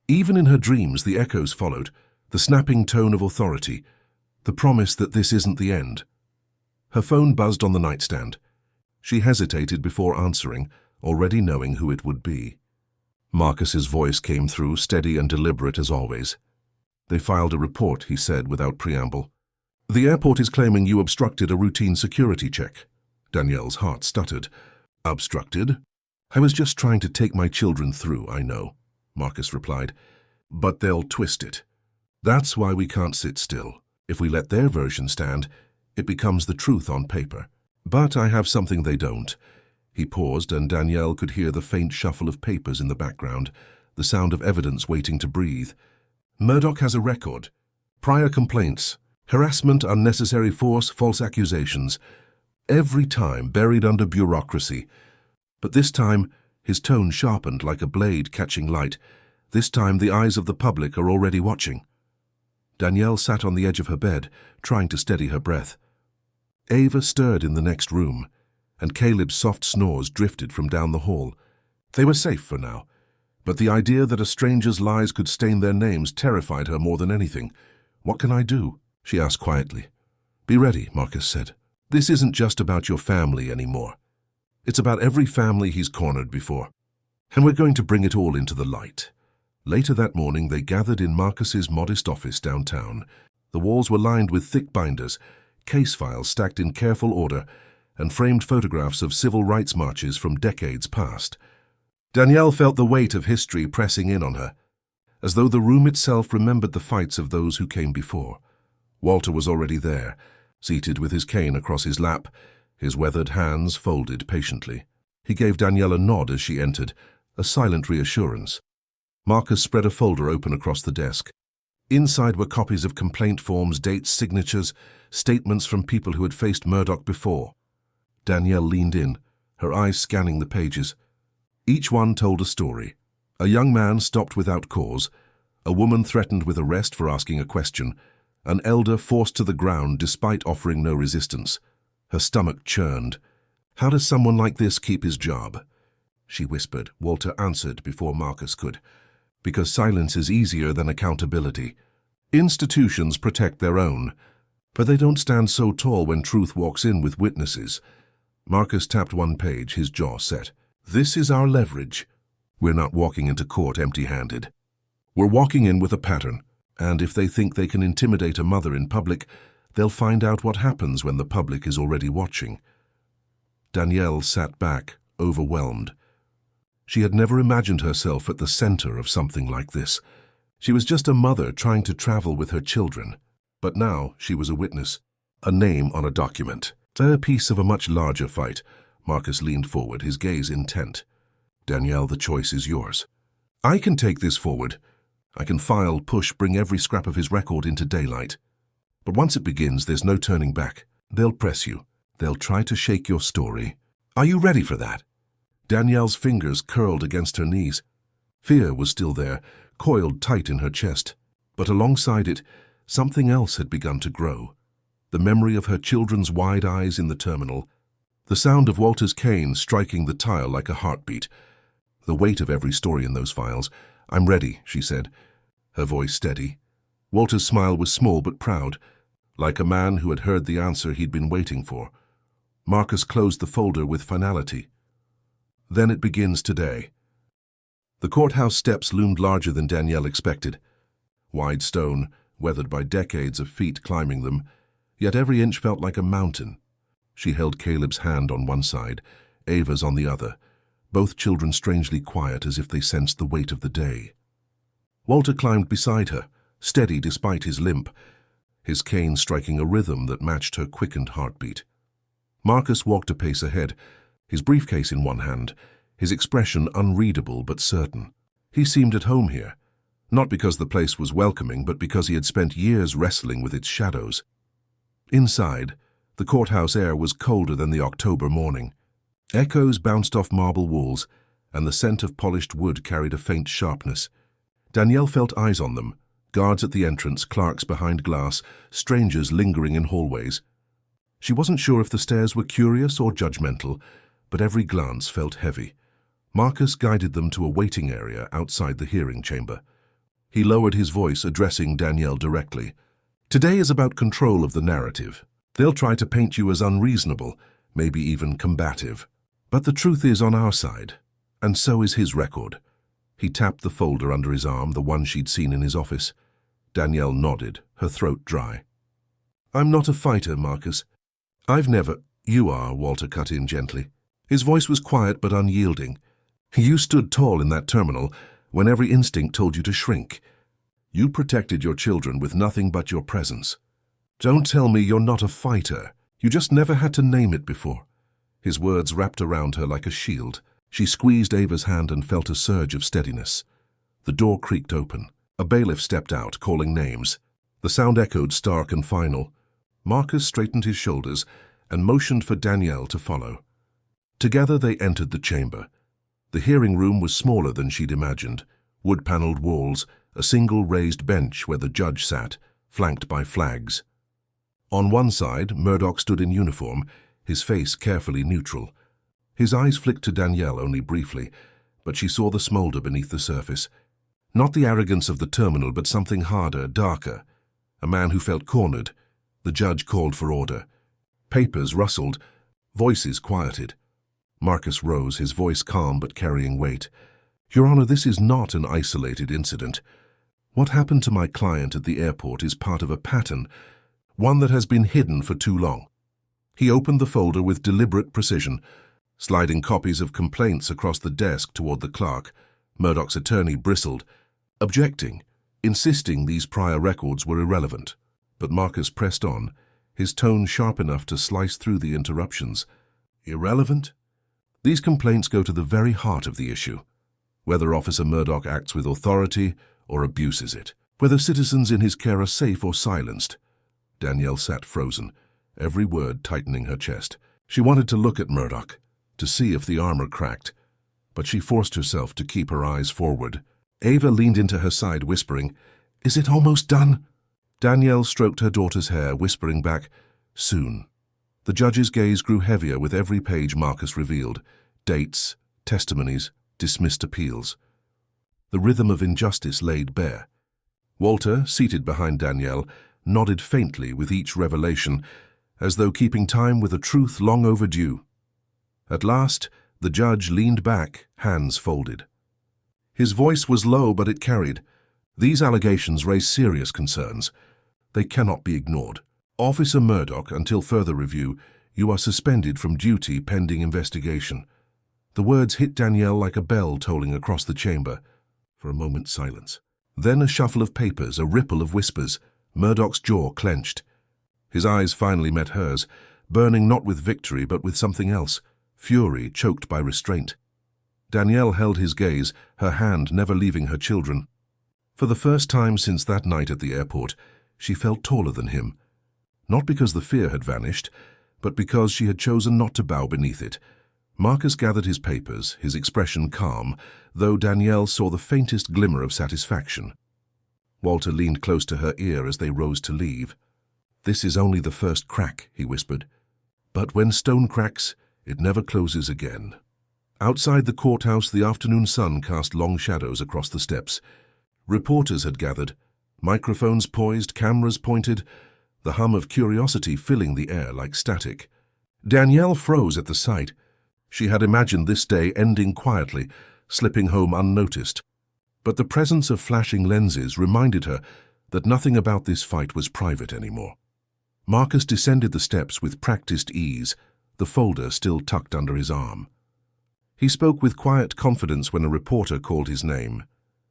Even in her dreams, the echoes followed, the snapping tone of authority, the promise that this isn't the end. Her phone buzzed on the nightstand. She hesitated before answering, already knowing who it would be. Marcus's voice came through, steady and deliberate as always. "They filed a report," he said without preamble. "The airport is claiming you obstructed a routine security check." Danielle's heart stuttered. "Obstructed? I was just trying to take my children through, I know," Marcus replied. "But they'll twist it. That's why we can't sit still. If we let their version stand, it becomes the truth on paper. But I have something they don't." He paused, and Danielle could hear the faint shuffle of papers in the background, the sound of evidence waiting to breathe. "Murdoch has a record. Prior complaints, harassment, unnecessary force, false accusations. Every time buried under bureaucracy. But this time, his tone sharpened like a blade catching light. This time the eyes of the public are already watching." Danielle sat on the edge of her bed, trying to steady her breath. Ava stirred in the next room, and Caleb's soft snores drifted from down the hall. They were safe for now, but the idea that a stranger's lies could stain their names terrified her more than anything. "What can I do?" she asked quietly. "Be ready," Marcus said. "This isn't just about your family anymore. It's about every family he's cornered before. And we're going to bring it all into the light." Later that morning, they gathered in Marcus's modest office downtown. The walls were lined with thick binders, case files stacked in careful order, and framed photographs of civil rights marches from decades past. Danielle felt the weight of history pressing in on her, as though the room itself remembered the fights of those who came before. Walter was already there, seated with his cane across his lap, his weathered hands folded patiently. He gave Danielle a nod as she entered, a silent reassurance. Marcus spread a folder open across the desk. Inside were copies of complaint forms, dates, signatures, statements from people who had faced Murdoch before. Danielle leaned in, her eyes scanning the pages. Each one told a story. A young man stopped without cause, a woman threatened with arrest for asking a question, an elder forced to the ground despite offering no resistance. Her stomach churned. "How does someone like this keep his job?" she whispered. Walter answered before Marcus could. "Because silence is easier than accountability. Institutions protect their own, but they don't stand so tall when truth walks in with witnesses." Marcus tapped one page, his jaw set. "This is our leverage. We're not walking into court empty-handed. We're walking in with a pattern, and if they think they can intimidate a mother in public, they'll find out what happens when the public is already watching." Danielle sat back, overwhelmed. She had never imagined herself at the center of something like this. She was just a mother trying to travel with her children. But now she was a witness, a name on a document, a piece of a much larger fight. Marcus leaned forward, his gaze intent. "Danielle, the choice is yours. I can take this forward. I can file, push, bring every scrap of his record into daylight. But once it begins, there's no turning back. They'll press you. They'll try to shake your story. Are you ready for that?" Danielle's fingers curled against her knees. Fear was still there, coiled tight in her chest. But alongside it, something else had begun to grow. The memory of her children's wide eyes in the terminal, the sound of Walter's cane striking the tile like a heartbeat, the weight of every story in those files. "I'm ready," she said, her voice steady. Walter's smile was small but proud, like a man who had heard the answer he'd been waiting for. Marcus closed the folder with finality. "Then it begins today." The courthouse steps loomed larger than Danielle expected. Wide stone, weathered by decades of feet climbing them, yet every inch felt like a mountain. She held Caleb's hand on one side, Ava's on the other, both children strangely quiet as if they sensed the weight of the day. Walter climbed beside her, steady despite his limp, his cane striking a rhythm that matched her quickened heartbeat. Marcus walked a pace ahead, his briefcase in one hand, his expression unreadable but certain. He seemed at home here, not because the place was welcoming, but because he had spent years wrestling with its shadows. Inside, The courthouse air was colder than the October morning. Echoes bounced off marble walls, and the scent of polished wood carried a faint sharpness. Danielle felt eyes on them, guards at the entrance, clerks behind glass, strangers lingering in hallways. She wasn't sure if the stares were curious or judgmental, but every glance felt heavy. Marcus guided them to a waiting area outside the hearing chamber. He lowered his voice, addressing Danielle directly. "Today is about control of the narrative. They'll try to paint you as unreasonable, maybe even combative. But the truth is on our side, and so is his record." He tapped the folder under his arm, the one she'd seen in his office. Danielle nodded, her throat dry. "I'm not a fighter, Marcus. I've never—" "You are," Walter cut in gently. His voice was quiet but unyielding. "You stood tall in that terminal when every instinct told you to shrink. You protected your children with nothing but your presence. Don't tell me you're not a fighter. You just never had to name it before." His words wrapped around her like a shield. She squeezed Ava's hand and felt a surge of steadiness. The door creaked open. A bailiff stepped out, calling names. The sound echoed stark and final. Marcus straightened his shoulders and motioned for Danielle to follow. Together they entered the chamber. The hearing room was smaller than she'd imagined. Wood-paneled walls, a single raised bench where the judge sat, flanked by flags. On one side, Murdoch stood in uniform, his face carefully neutral. His eyes flicked to Danielle only briefly, but she saw the smolder beneath the surface. Not the arrogance of the terminal, but something harder, darker. A man who felt cornered. The judge called for order. Papers rustled, voices quieted. Marcus rose, his voice calm but carrying weight. "Your Honor, this is not an isolated incident. What happened to my client at the airport is part of a pattern, one that has been hidden for too long." He opened the folder with deliberate precision, sliding copies of complaints across the desk toward the clerk. Murdoch's attorney bristled, objecting, insisting these prior records were irrelevant. But Marcus pressed on, his tone sharp enough to slice through the interruptions. "Irrelevant? These complaints go to the very heart of the issue. Whether Officer Murdoch acts with authority or abuses it. Whether citizens in his care are safe or silenced." Danielle sat frozen, every word tightening her chest. She wanted to look at Murdoch, to see if the armor cracked, but she forced herself to keep her eyes forward. Ava leaned into her side, whispering, "Is it almost done?" Danielle stroked her daughter's hair, whispering back, "Soon." The judge's gaze grew heavier with every page Marcus revealed. Dates, testimonies, dismissed appeals. The rhythm of injustice laid bare. Walter, seated behind Danielle, nodded faintly with each revelation, as though keeping time with a truth long overdue. At last, the judge leaned back, hands folded. His voice was low, but it carried. "These allegations raise serious concerns. They cannot be ignored. Officer Murdoch, until further review, you are suspended from duty pending investigation." The words hit Danielle like a bell tolling across the chamber. For a moment, silence. Then a shuffle of papers, a ripple of whispers. Murdoch's jaw clenched. His eyes finally met hers, burning not with victory but with something else, fury choked by restraint. Danielle held his gaze, her hand never leaving her children. For the first time since that night at the airport, she felt taller than him. Not because the fear had vanished, but because she had chosen not to bow beneath it. Marcus gathered his papers, his expression calm, though Danielle saw the faintest glimmer of satisfaction. Walter leaned close to her ear as they rose to leave. "This is only the first crack," he whispered. "But when stone cracks, it never closes again." Outside the courthouse, the afternoon sun cast long shadows across the steps. Reporters had gathered, microphones poised, cameras pointed, the hum of curiosity filling the air like static. Danielle froze at the sight. She had imagined this day ending quietly, slipping home unnoticed. But the presence of flashing lenses reminded her that nothing about this fight was private anymore. Marcus descended the steps with practiced ease, the folder still tucked under his arm. He spoke with quiet confidence when a reporter called his name.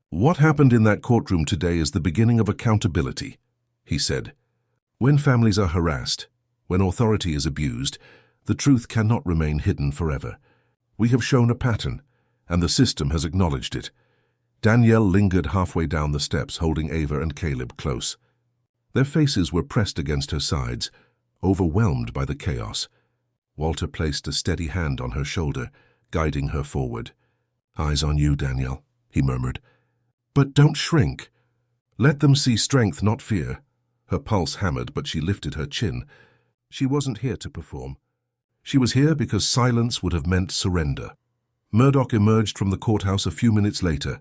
"What happened in that courtroom today is the beginning of accountability," he said. "When families are harassed, when authority is abused, the truth cannot remain hidden forever. We have shown a pattern, and the system has acknowledged it." Danielle lingered halfway down the steps, holding Ava and Caleb close. Their faces were pressed against her sides, overwhelmed by the chaos. Walter placed a steady hand on her shoulder, guiding her forward. "Eyes on you, Danielle," he murmured. "But don't shrink. Let them see strength, not fear." Her pulse hammered, but she lifted her chin. She wasn't here to perform. She was here because silence would have meant surrender. Murdoch emerged from the courthouse a few minutes later,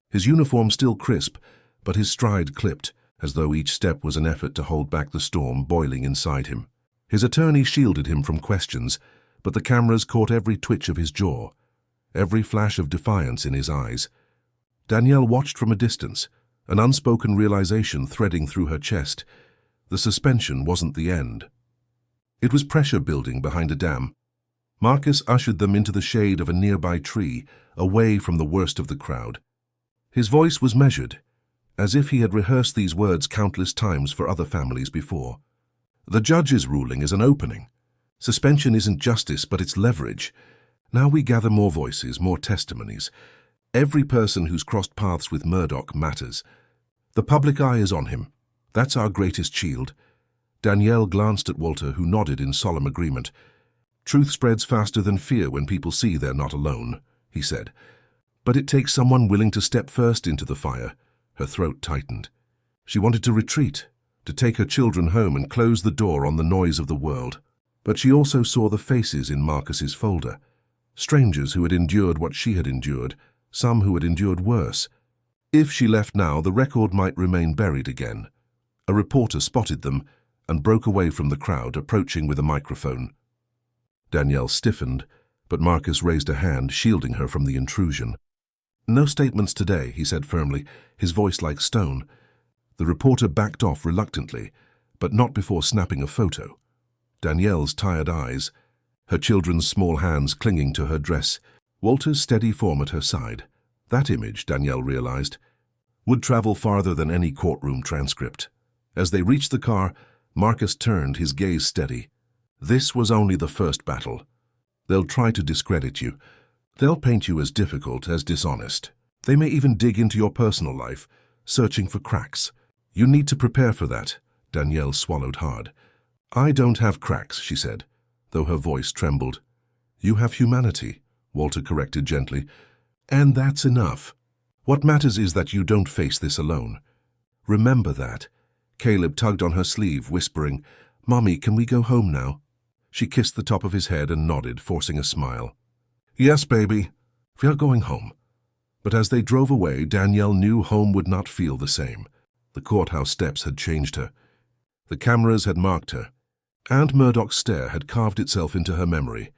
his uniform still crisp, but his stride clipped, as though each step was an effort to hold back the storm boiling inside him. His attorney shielded him from questions, but the cameras caught every twitch of his jaw, every flash of defiance in his eyes. Danielle watched from a distance, an unspoken realization threading through her chest. The suspension wasn't the end. It was pressure building behind a dam. Marcus ushered them into the shade of a nearby tree, away from the worst of the crowd. His voice was measured, as if he had rehearsed these words countless times for other families before. "The judge's ruling is an opening. Suspension isn't justice, but it's leverage. Now we gather more voices, more testimonies. Every person who's crossed paths with Murdoch matters. The public eye is on him. That's our greatest shield." Danielle glanced at Walter, who nodded in solemn agreement. "Truth spreads faster than fear when people see they're not alone," he said. "But it takes someone willing to step first into the fire." Her throat tightened. She wanted to retreat, to take her children home and close the door on the noise of the world. But she also saw the faces in Marcus's folder. Strangers who had endured what she had endured, some who had endured worse. If she left now, the record might remain buried again. A reporter spotted them and broke away from the crowd, approaching with a microphone. Danielle stiffened, but Marcus raised a hand, shielding her from the intrusion. "No statements today," he said firmly, his voice like stone. The reporter backed off reluctantly, but not before snapping a photo. Danielle's tired eyes, her children's small hands clinging to her dress, Walter's steady form at her side. That image, Danielle realized, would travel farther than any courtroom transcript. As they reached the car, Marcus turned, his gaze steady. "This was only the first battle. They'll try to discredit you. They'll paint you as difficult, as dishonest. They may even dig into your personal life, searching for cracks. You need to prepare for that." Danielle swallowed hard. "I don't have cracks," she said, though her voice trembled. "You have humanity," Walter corrected gently. "And that's enough. What matters is that you don't face this alone. Remember that." Caleb tugged on her sleeve, whispering, "Mommy, can we go home now?" She kissed the top of his head and nodded, forcing a smile. "Yes, baby, we are going home." But as they drove away, Danielle knew home would not feel the same. The courthouse steps had changed her. The cameras had marked her. Aunt Murdoch's stare had carved itself into her memory.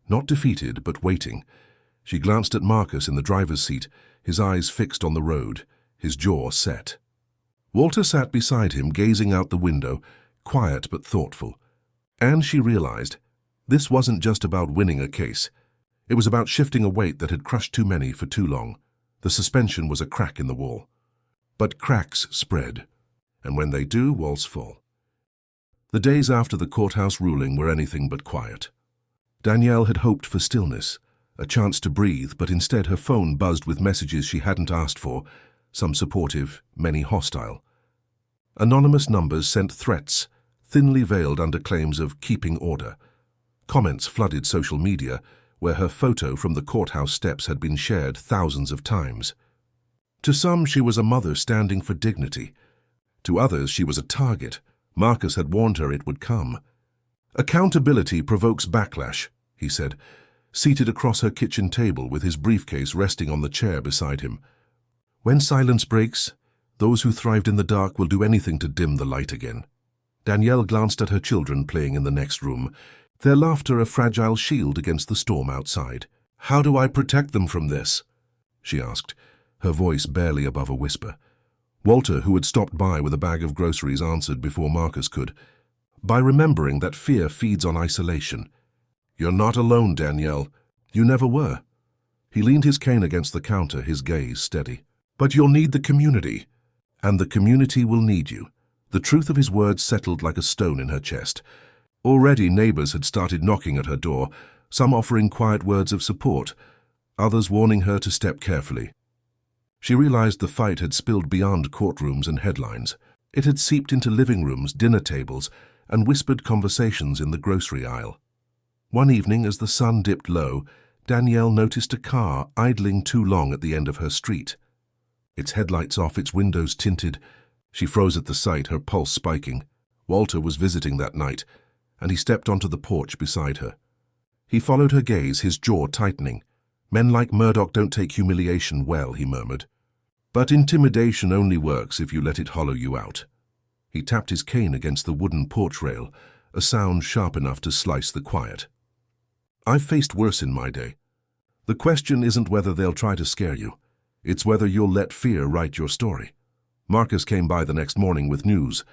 Not defeated, but waiting. She glanced at Marcus in the driver's seat, his eyes fixed on the road, his jaw set. Walter sat beside him, gazing out the window, quiet but thoughtful. And she realized, this wasn't just about winning a case. It was about shifting a weight that had crushed too many for too long. The suspension was a crack in the wall. But cracks spread, and when they do, walls fall. The days after the courthouse ruling were anything but quiet. Danielle had hoped for stillness, a chance to breathe, but instead her phone buzzed with messages she hadn't asked for, some supportive, many hostile. Anonymous numbers sent threats, thinly veiled under claims of keeping order. Comments flooded social media, where her photo from the courthouse steps had been shared thousands of times. To some, she was a mother standing for dignity. To others, she was a target. Marcus had warned her it would come. "Accountability provokes backlash," he said, seated across her kitchen table with his briefcase resting on the chair beside him. "When silence breaks, those who thrived in the dark will do anything to dim the light again." Danielle glanced at her children playing in the next room, their laughter a fragile shield against the storm outside. "How do I protect them from this?" she asked, her voice barely above a whisper. Walter, who had stopped by with a bag of groceries, answered before Marcus could. "By remembering that fear feeds on isolation. You're not alone, Danielle. You never were." He leaned his cane against the counter, his gaze steady. "But you'll need the community, and the community will need you." The truth of his words settled like a stone in her chest. Already neighbors had started knocking at her door, some offering quiet words of support, others warning her to step carefully. She realized the fight had spilled beyond courtrooms and headlines. It had seeped into living rooms, dinner tables, and whispered conversations in the grocery aisle. One evening, as the sun dipped low, Danielle noticed a car idling too long at the end of her street. Its headlights off, its windows tinted. She froze at the sight, her pulse spiking. Walter was visiting that night, and he stepped onto the porch beside her. He followed her gaze, his jaw tightening. "Men like Murdoch don't take humiliation well," he murmured. "But intimidation only works if you let it hollow you out." He tapped his cane against the wooden porch rail, a sound sharp enough to slice the quiet. "I've faced worse in my day. The question isn't whether they'll try to scare you. It's whether you'll let fear write your story." Marcus came by the next morning with news.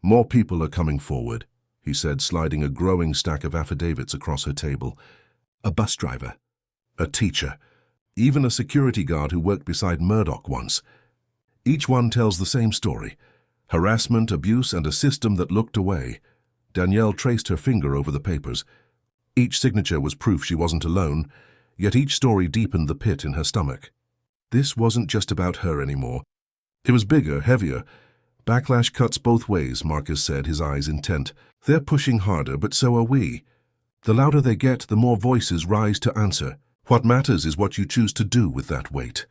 "More people are coming forward," he said, sliding a growing stack of affidavits across her table. "A bus driver, a teacher, even a security guard who worked beside Murdoch once. Each one tells the same story: harassment, abuse, and a system that looked away." Danielle traced her finger over the papers. Each signature was proof she wasn't alone, yet each story deepened the pit in her stomach. This wasn't just about her anymore. It was bigger, heavier. "Backlash cuts both ways," Marcus said, his eyes intent. "They're pushing harder, but so are we. The louder they get, the more voices rise to answer. What matters is what you choose to do with that weight."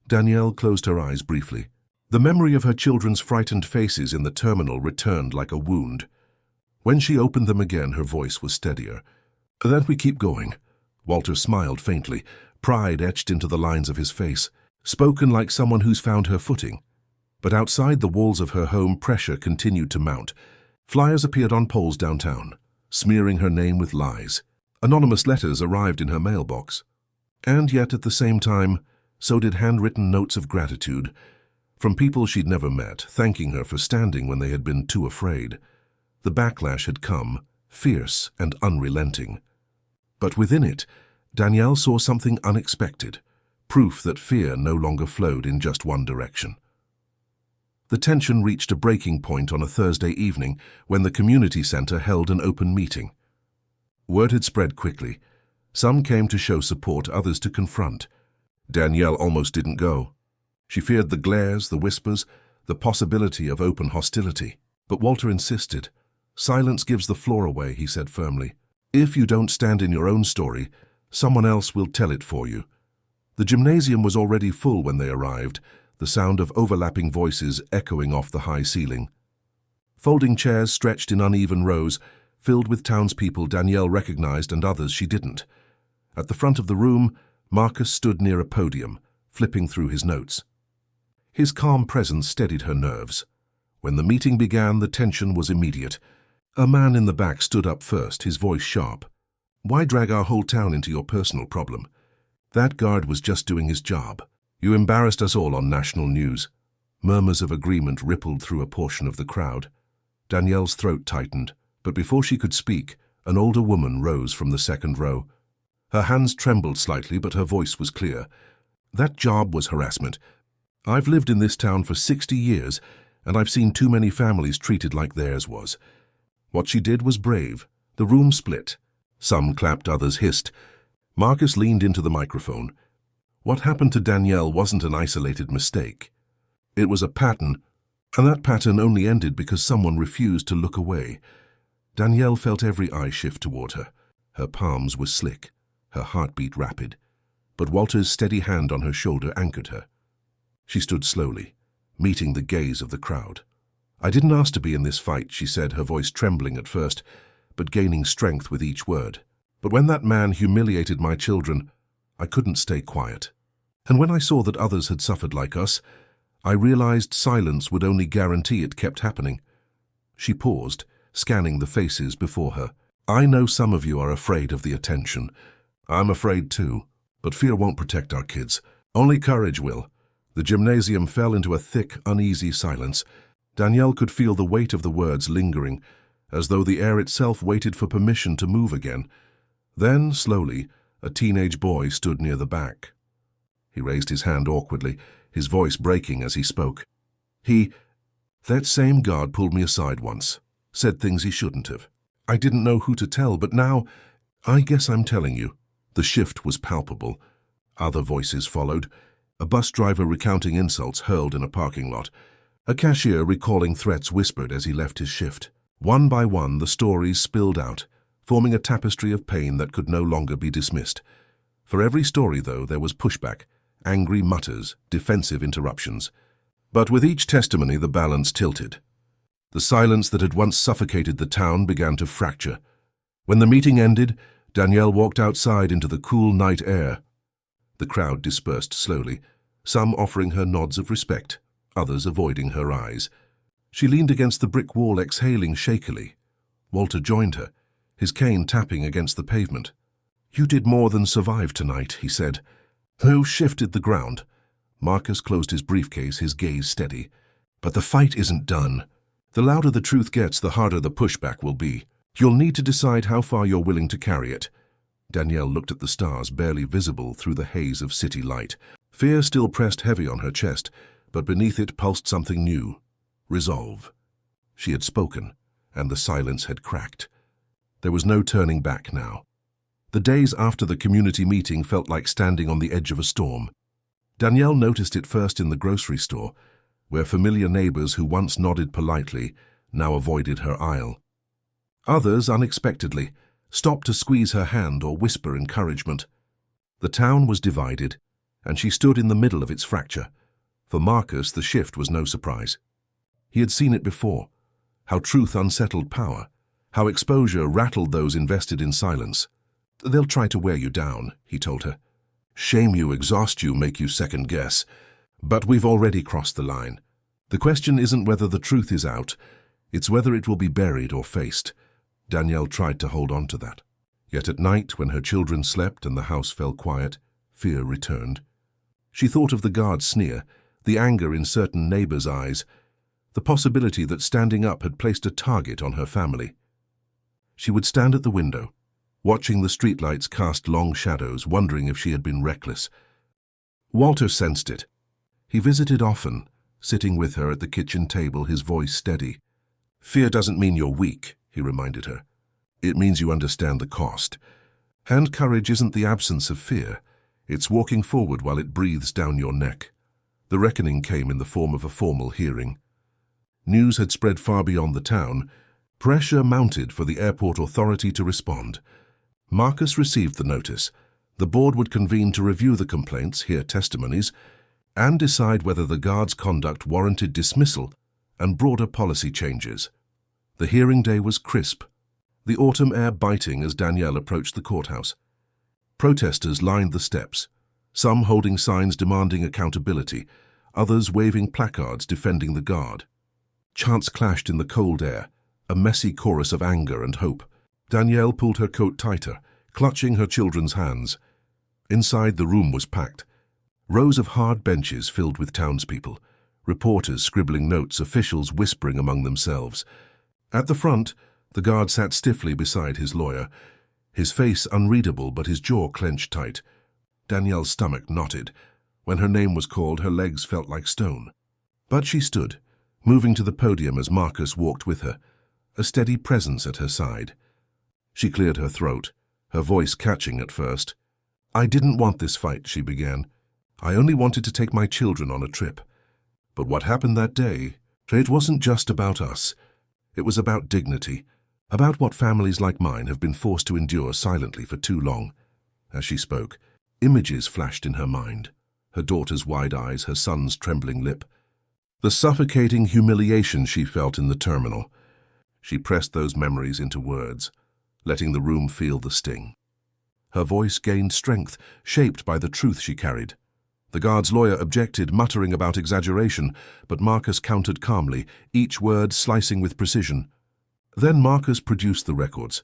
Danielle closed her eyes briefly. The memory of her children's frightened faces in the terminal returned like a wound. When she opened them again, her voice was steadier. "Then we keep going." Walter smiled faintly, pride etched into the lines of his face, spoken like someone who's found her footing. But outside the walls of her home, pressure continued to mount. Flyers appeared on poles downtown, smearing her name with lies. Anonymous letters arrived in her mailbox. And yet, at the same time, so did handwritten notes of gratitude, from people she'd never met, thanking her for standing when they had been too afraid. The backlash had come, fierce and unrelenting. But within it, Danielle saw something unexpected, proof that fear no longer flowed in just one direction. The tension reached a breaking point on a Thursday evening when the community center held an open meeting. Word had spread quickly. Some came to show support, others to confront. Danielle almost didn't go. She feared the glares, the whispers, the possibility of open hostility. But Walter insisted. "Silence gives the floor away," he said firmly. "If you don't stand in your own story, someone else will tell it for you." The gymnasium was already full when they arrived, the sound of overlapping voices echoing off the high ceiling. Folding chairs stretched in uneven rows, filled with townspeople Danielle recognized and others she didn't. At the front of the room, Marcus stood near a podium, flipping through his notes. His calm presence steadied her nerves. When the meeting began, the tension was immediate. A man in the back stood up first, his voice sharp. "Why drag our whole town into your personal problem? That guard was just doing his job. You embarrassed us all on national news." Murmurs of agreement rippled through a portion of the crowd. Danielle's throat tightened, but before she could speak, an older woman rose from the second row. Her hands trembled slightly, but her voice was clear. "That job was harassment. I've lived in this town for 60 years, and I've seen too many families treated like theirs was. What she did was brave." The room split. Some clapped, others hissed. Marcus leaned into the microphone. What happened to Danielle wasn't an isolated mistake. It was a pattern, and that pattern only ended because someone refused to look away. Danielle felt every eye shift toward her. Her palms were slick, her heartbeat rapid, but Walter's steady hand on her shoulder anchored her. She stood slowly, meeting the gaze of the crowd. "I didn't ask to be in this fight," she said, her voice trembling at first, but gaining strength with each word. "But when that man humiliated my children, I couldn't stay quiet. And when I saw that others had suffered like us, I realized silence would only guarantee it kept happening." She paused, scanning the faces before her. "I know some of you are afraid of the attention. I'm afraid too, but fear won't protect our kids. Only courage will." The gymnasium fell into a thick, uneasy silence. Danielle could feel the weight of the words lingering, as though the air itself waited for permission to move again. Then, slowly, a teenage boy stood near the back. He raised his hand awkwardly, his voice breaking as he spoke. "That same guard pulled me aside once, said things he shouldn't have. I didn't know who to tell, but now, I guess I'm telling you." The shift was palpable. Other voices followed. A bus driver recounting insults hurled in a parking lot. A cashier recalling threats whispered as he left his shift. One by one, the stories spilled out, forming a tapestry of pain that could no longer be dismissed. For every story, though, there was pushback, angry mutters, defensive interruptions. But with each testimony, the balance tilted. The silence that had once suffocated the town began to fracture. When the meeting ended, Danielle walked outside into the cool night air. The crowd dispersed slowly, some offering her nods of respect, others avoiding her eyes. She leaned against the brick wall, exhaling shakily. Walter joined her, his cane tapping against the pavement. "You did more than survive tonight," he said. "Who shifted the ground?" Marcus closed his briefcase, his gaze steady. "But the fight isn't done. The louder the truth gets, the harder the pushback will be. You'll need to decide how far you're willing to carry it." Danielle looked at the stars, barely visible through the haze of city light. Fear still pressed heavy on her chest, but beneath it pulsed something new. Resolve. She had spoken, and the silence had cracked. There was no turning back now. The days after the community meeting felt like standing on the edge of a storm. Danielle noticed it first in the grocery store, where familiar neighbors who once nodded politely now avoided her aisle. Others, unexpectedly, stopped to squeeze her hand or whisper encouragement. The town was divided, and she stood in the middle of its fracture. For Marcus, the shift was no surprise. He had seen it before, how truth unsettled power, how exposure rattled those invested in silence. "They'll try to wear you down," he told her. "Shame you, exhaust you, make you second guess. But we've already crossed the line. The question isn't whether the truth is out, it's whether it will be buried or faced." Danielle tried to hold on to that. Yet at night, when her children slept and the house fell quiet, fear returned. She thought of the guard's sneer, the anger in certain neighbors' eyes, the possibility that standing up had placed a target on her family. She would stand at the window, watching the streetlights cast long shadows, wondering if she had been reckless. Walter sensed it. He visited often, sitting with her at the kitchen table, his voice steady. "Fear doesn't mean you're weak," he reminded her. "It means you understand the cost. And courage isn't the absence of fear. It's walking forward while it breathes down your neck." The reckoning came in the form of a formal hearing. News had spread far beyond the town. Pressure mounted for the airport authority to respond. Marcus received the notice. The board would convene to review the complaints, hear testimonies, and decide whether the guard's conduct warranted dismissal and broader policy changes. The hearing day was crisp, the autumn air biting as Danielle approached the courthouse. Protesters lined the steps, some holding signs demanding accountability, others waving placards defending the guard. Chants clashed in the cold air, a messy chorus of anger and hope. Danielle pulled her coat tighter, clutching her children's hands. Inside, the room was packed. Rows of hard benches filled with townspeople, reporters scribbling notes, officials whispering among themselves. At the front, the guard sat stiffly beside his lawyer, his face unreadable but his jaw clenched tight. Danielle's stomach knotted. When her name was called, her legs felt like stone. But she stood, moving to the podium as Marcus walked with her, a steady presence at her side. She cleared her throat, her voice catching at first. "I didn't want this fight," she began. "I only wanted to take my children on a trip. But what happened that day, it wasn't just about us. It was about dignity, about what families like mine have been forced to endure silently for too long." As she spoke, images flashed in her mind, her daughter's wide eyes, her son's trembling lip. The suffocating humiliation she felt in the terminal. She pressed those memories into words, letting the room feel the sting. Her voice gained strength, shaped by the truth she carried. The guard's lawyer objected, muttering about exaggeration, but Marcus countered calmly, each word slicing with precision. Then Marcus produced the records.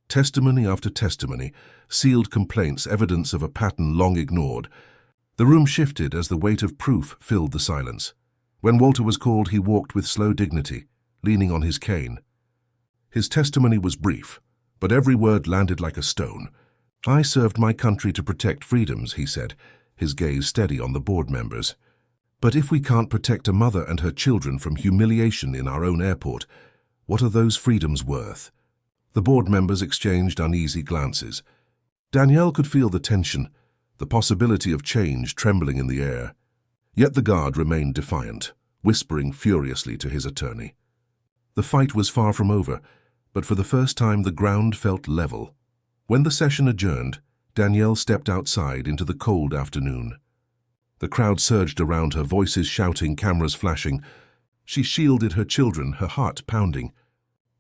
Testimony after testimony, sealed complaints, evidence of a pattern long ignored. The room shifted as the weight of proof filled the silence. When Walter was called, he walked with slow dignity, leaning on his cane. His testimony was brief, but every word landed like a stone. "I served my country to protect freedoms," he said, his gaze steady on the board members. "But if we can't protect a mother and her children from humiliation in our own airport, what are those freedoms worth?" The board members exchanged uneasy glances. Danielle could feel the tension, the possibility of change trembling in the air. Yet the guard remained defiant, whispering furiously to his attorney. The fight was far from over, but for the first time the ground felt level. When the session adjourned, Danielle stepped outside into the cold afternoon. The crowd surged around her, voices shouting, cameras flashing. She shielded her children, her heart pounding.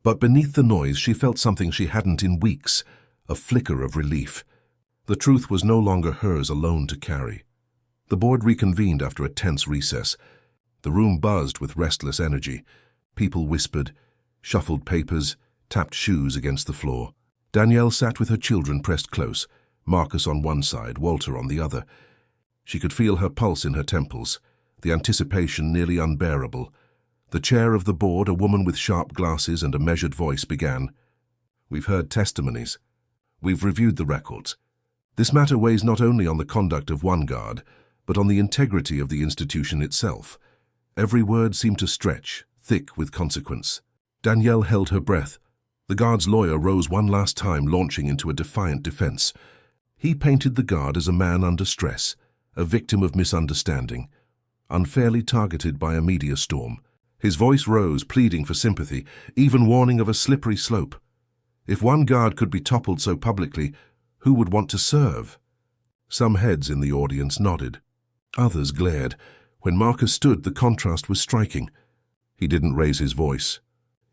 But beneath the noise she felt something she hadn't in weeks, a flicker of relief. The truth was no longer hers alone to carry. The board reconvened after a tense recess. The room buzzed with restless energy. People whispered, shuffled papers, tapped shoes against the floor. Danielle sat with her children pressed close, Marcus on one side, Walter on the other. She could feel her pulse in her temples, the anticipation nearly unbearable. The chair of the board, a woman with sharp glasses and a measured voice, began. "We've heard testimonies. We've reviewed the records. This matter weighs not only on the conduct of one guard, but on the integrity of the institution itself." Every word seemed to stretch, thick with consequence. Danielle held her breath. The guard's lawyer rose one last time, launching into a defiant defense. He painted the guard as a man under stress, a victim of misunderstanding, unfairly targeted by a media storm. His voice rose, pleading for sympathy, even warning of a slippery slope. If one guard could be toppled so publicly, who would want to serve? Some heads in the audience nodded. Others glared. When Marcus stood, the contrast was striking. He didn't raise his voice.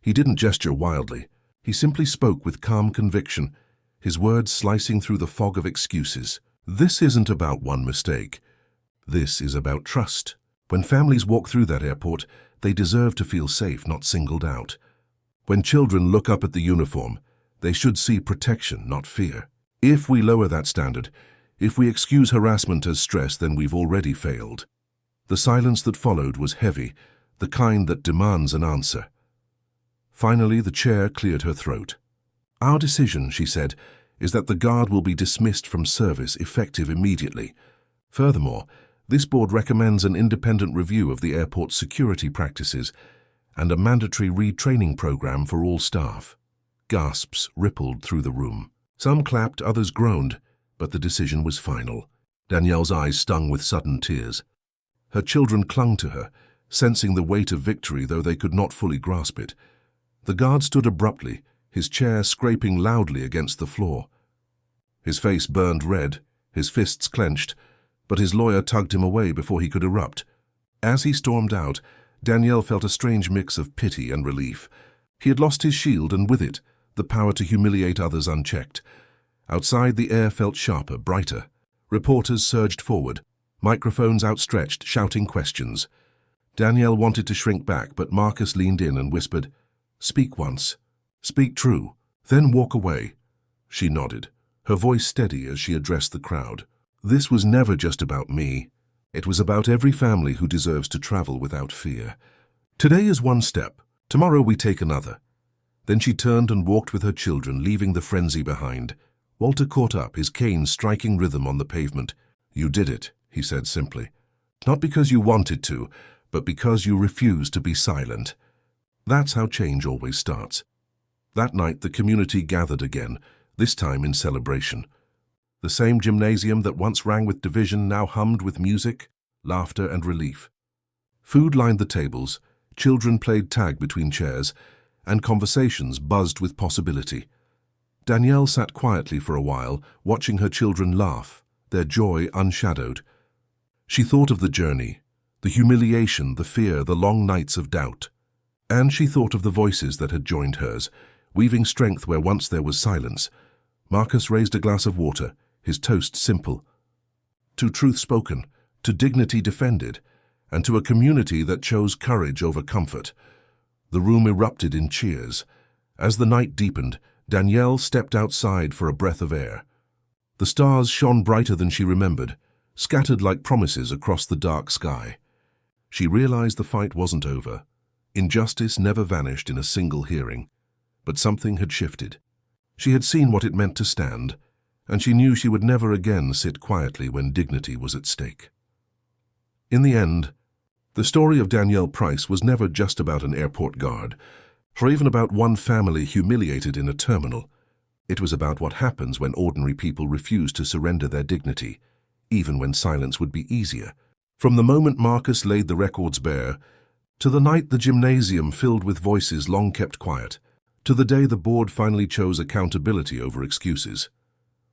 He didn't gesture wildly. He simply spoke with calm conviction, his words slicing through the fog of excuses. This isn't about one mistake. This is about trust. When families walk through that airport, they deserve to feel safe, not singled out. When children look up at the uniform, they should see protection, not fear. If we lower that standard, if we excuse harassment as stress, then we've already failed. The silence that followed was heavy, the kind that demands an answer. Finally, the chair cleared her throat. "Our decision," she said, "is that the guard will be dismissed from service, effective immediately. Furthermore, this board recommends an independent review of the airport's security practices and a mandatory retraining program for all staff." Gasps rippled through the room. Some clapped, others groaned, but the decision was final. Danielle's eyes stung with sudden tears. Her children clung to her, sensing the weight of victory, though they could not fully grasp it. The guard stood abruptly, his chair scraping loudly against the floor. His face burned red, his fists clenched, but his lawyer tugged him away before he could erupt. As he stormed out, Danielle felt a strange mix of pity and relief. He had lost his shield, and with it, the power to humiliate others unchecked. Outside, the air felt sharper, brighter. Reporters surged forward, microphones outstretched, shouting questions. Danielle wanted to shrink back, but Marcus leaned in and whispered, "Speak once. Speak true. Then walk away." She nodded, her voice steady as she addressed the crowd. "This was never just about me. It was about every family who deserves to travel without fear. Today is one step. Tomorrow we take another." Then she turned and walked with her children, leaving the frenzy behind. Walter caught up, his cane striking rhythm on the pavement. "You did it," he said simply. "Not because you wanted to, but because you refused to be silent." That's how change always starts. That night the community gathered again, this time in celebration. The same gymnasium that once rang with division now hummed with music, laughter, and relief. Food lined the tables, children played tag between chairs, and conversations buzzed with possibility. Danielle sat quietly for a while, watching her children laugh, their joy unshadowed. She thought of the journey, the humiliation, the fear, the long nights of doubt. And she thought of the voices that had joined hers, weaving strength where once there was silence. Marcus raised a glass of water, his toast simple. To truth spoken, to dignity defended, and to a community that chose courage over comfort. The room erupted in cheers. As the night deepened, Danielle stepped outside for a breath of air. The stars shone brighter than she remembered, scattered like promises across the dark sky. She realized the fight wasn't over. Injustice never vanished in a single hearing, but something had shifted. She had seen what it meant to stand, and she knew she would never again sit quietly when dignity was at stake. In the end, the story of Danielle Price was never just about an airport guard, or even about one family humiliated in a terminal. It was about what happens when ordinary people refuse to surrender their dignity, even when silence would be easier. From the moment Marcus laid the records bare, To the night the gymnasium filled with voices long kept quiet, to the day the board finally chose accountability over excuses.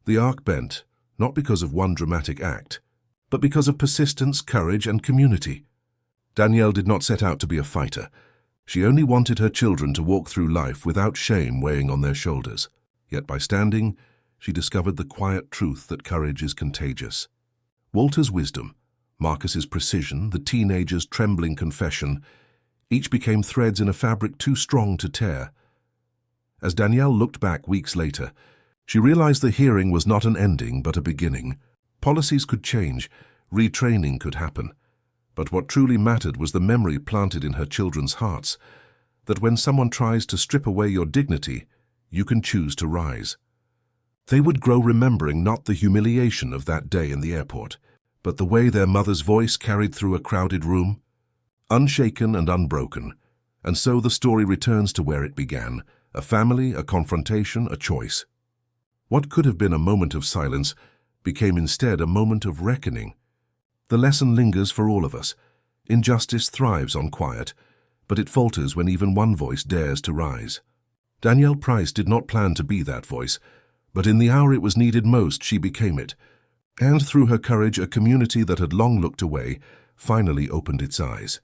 The arc bent, not because of one dramatic act, but because of persistence, courage, and community. Danielle did not set out to be a fighter. She only wanted her children to walk through life without shame weighing on their shoulders. Yet by standing, she discovered the quiet truth that courage is contagious. Walter's wisdom, Marcus's precision, the teenager's trembling confession, each became threads in a fabric too strong to tear. As Danielle looked back weeks later, she realized the hearing was not an ending but a beginning. Policies could change, retraining could happen. But what truly mattered was the memory planted in her children's hearts, that when someone tries to strip away your dignity, you can choose to rise. They would grow remembering not the humiliation of that day in the airport, but the way their mother's voice carried through a crowded room, unshaken and unbroken. And so the story returns to where it began, a family, a confrontation, a choice. What could have been a moment of silence became instead a moment of reckoning. The lesson lingers for all of us. Injustice thrives on quiet, but it falters when even one voice dares to rise. Danielle Price did not plan to be that voice, but in the hour it was needed most, she became it. And through her courage, a community that had long looked away finally opened its eyes.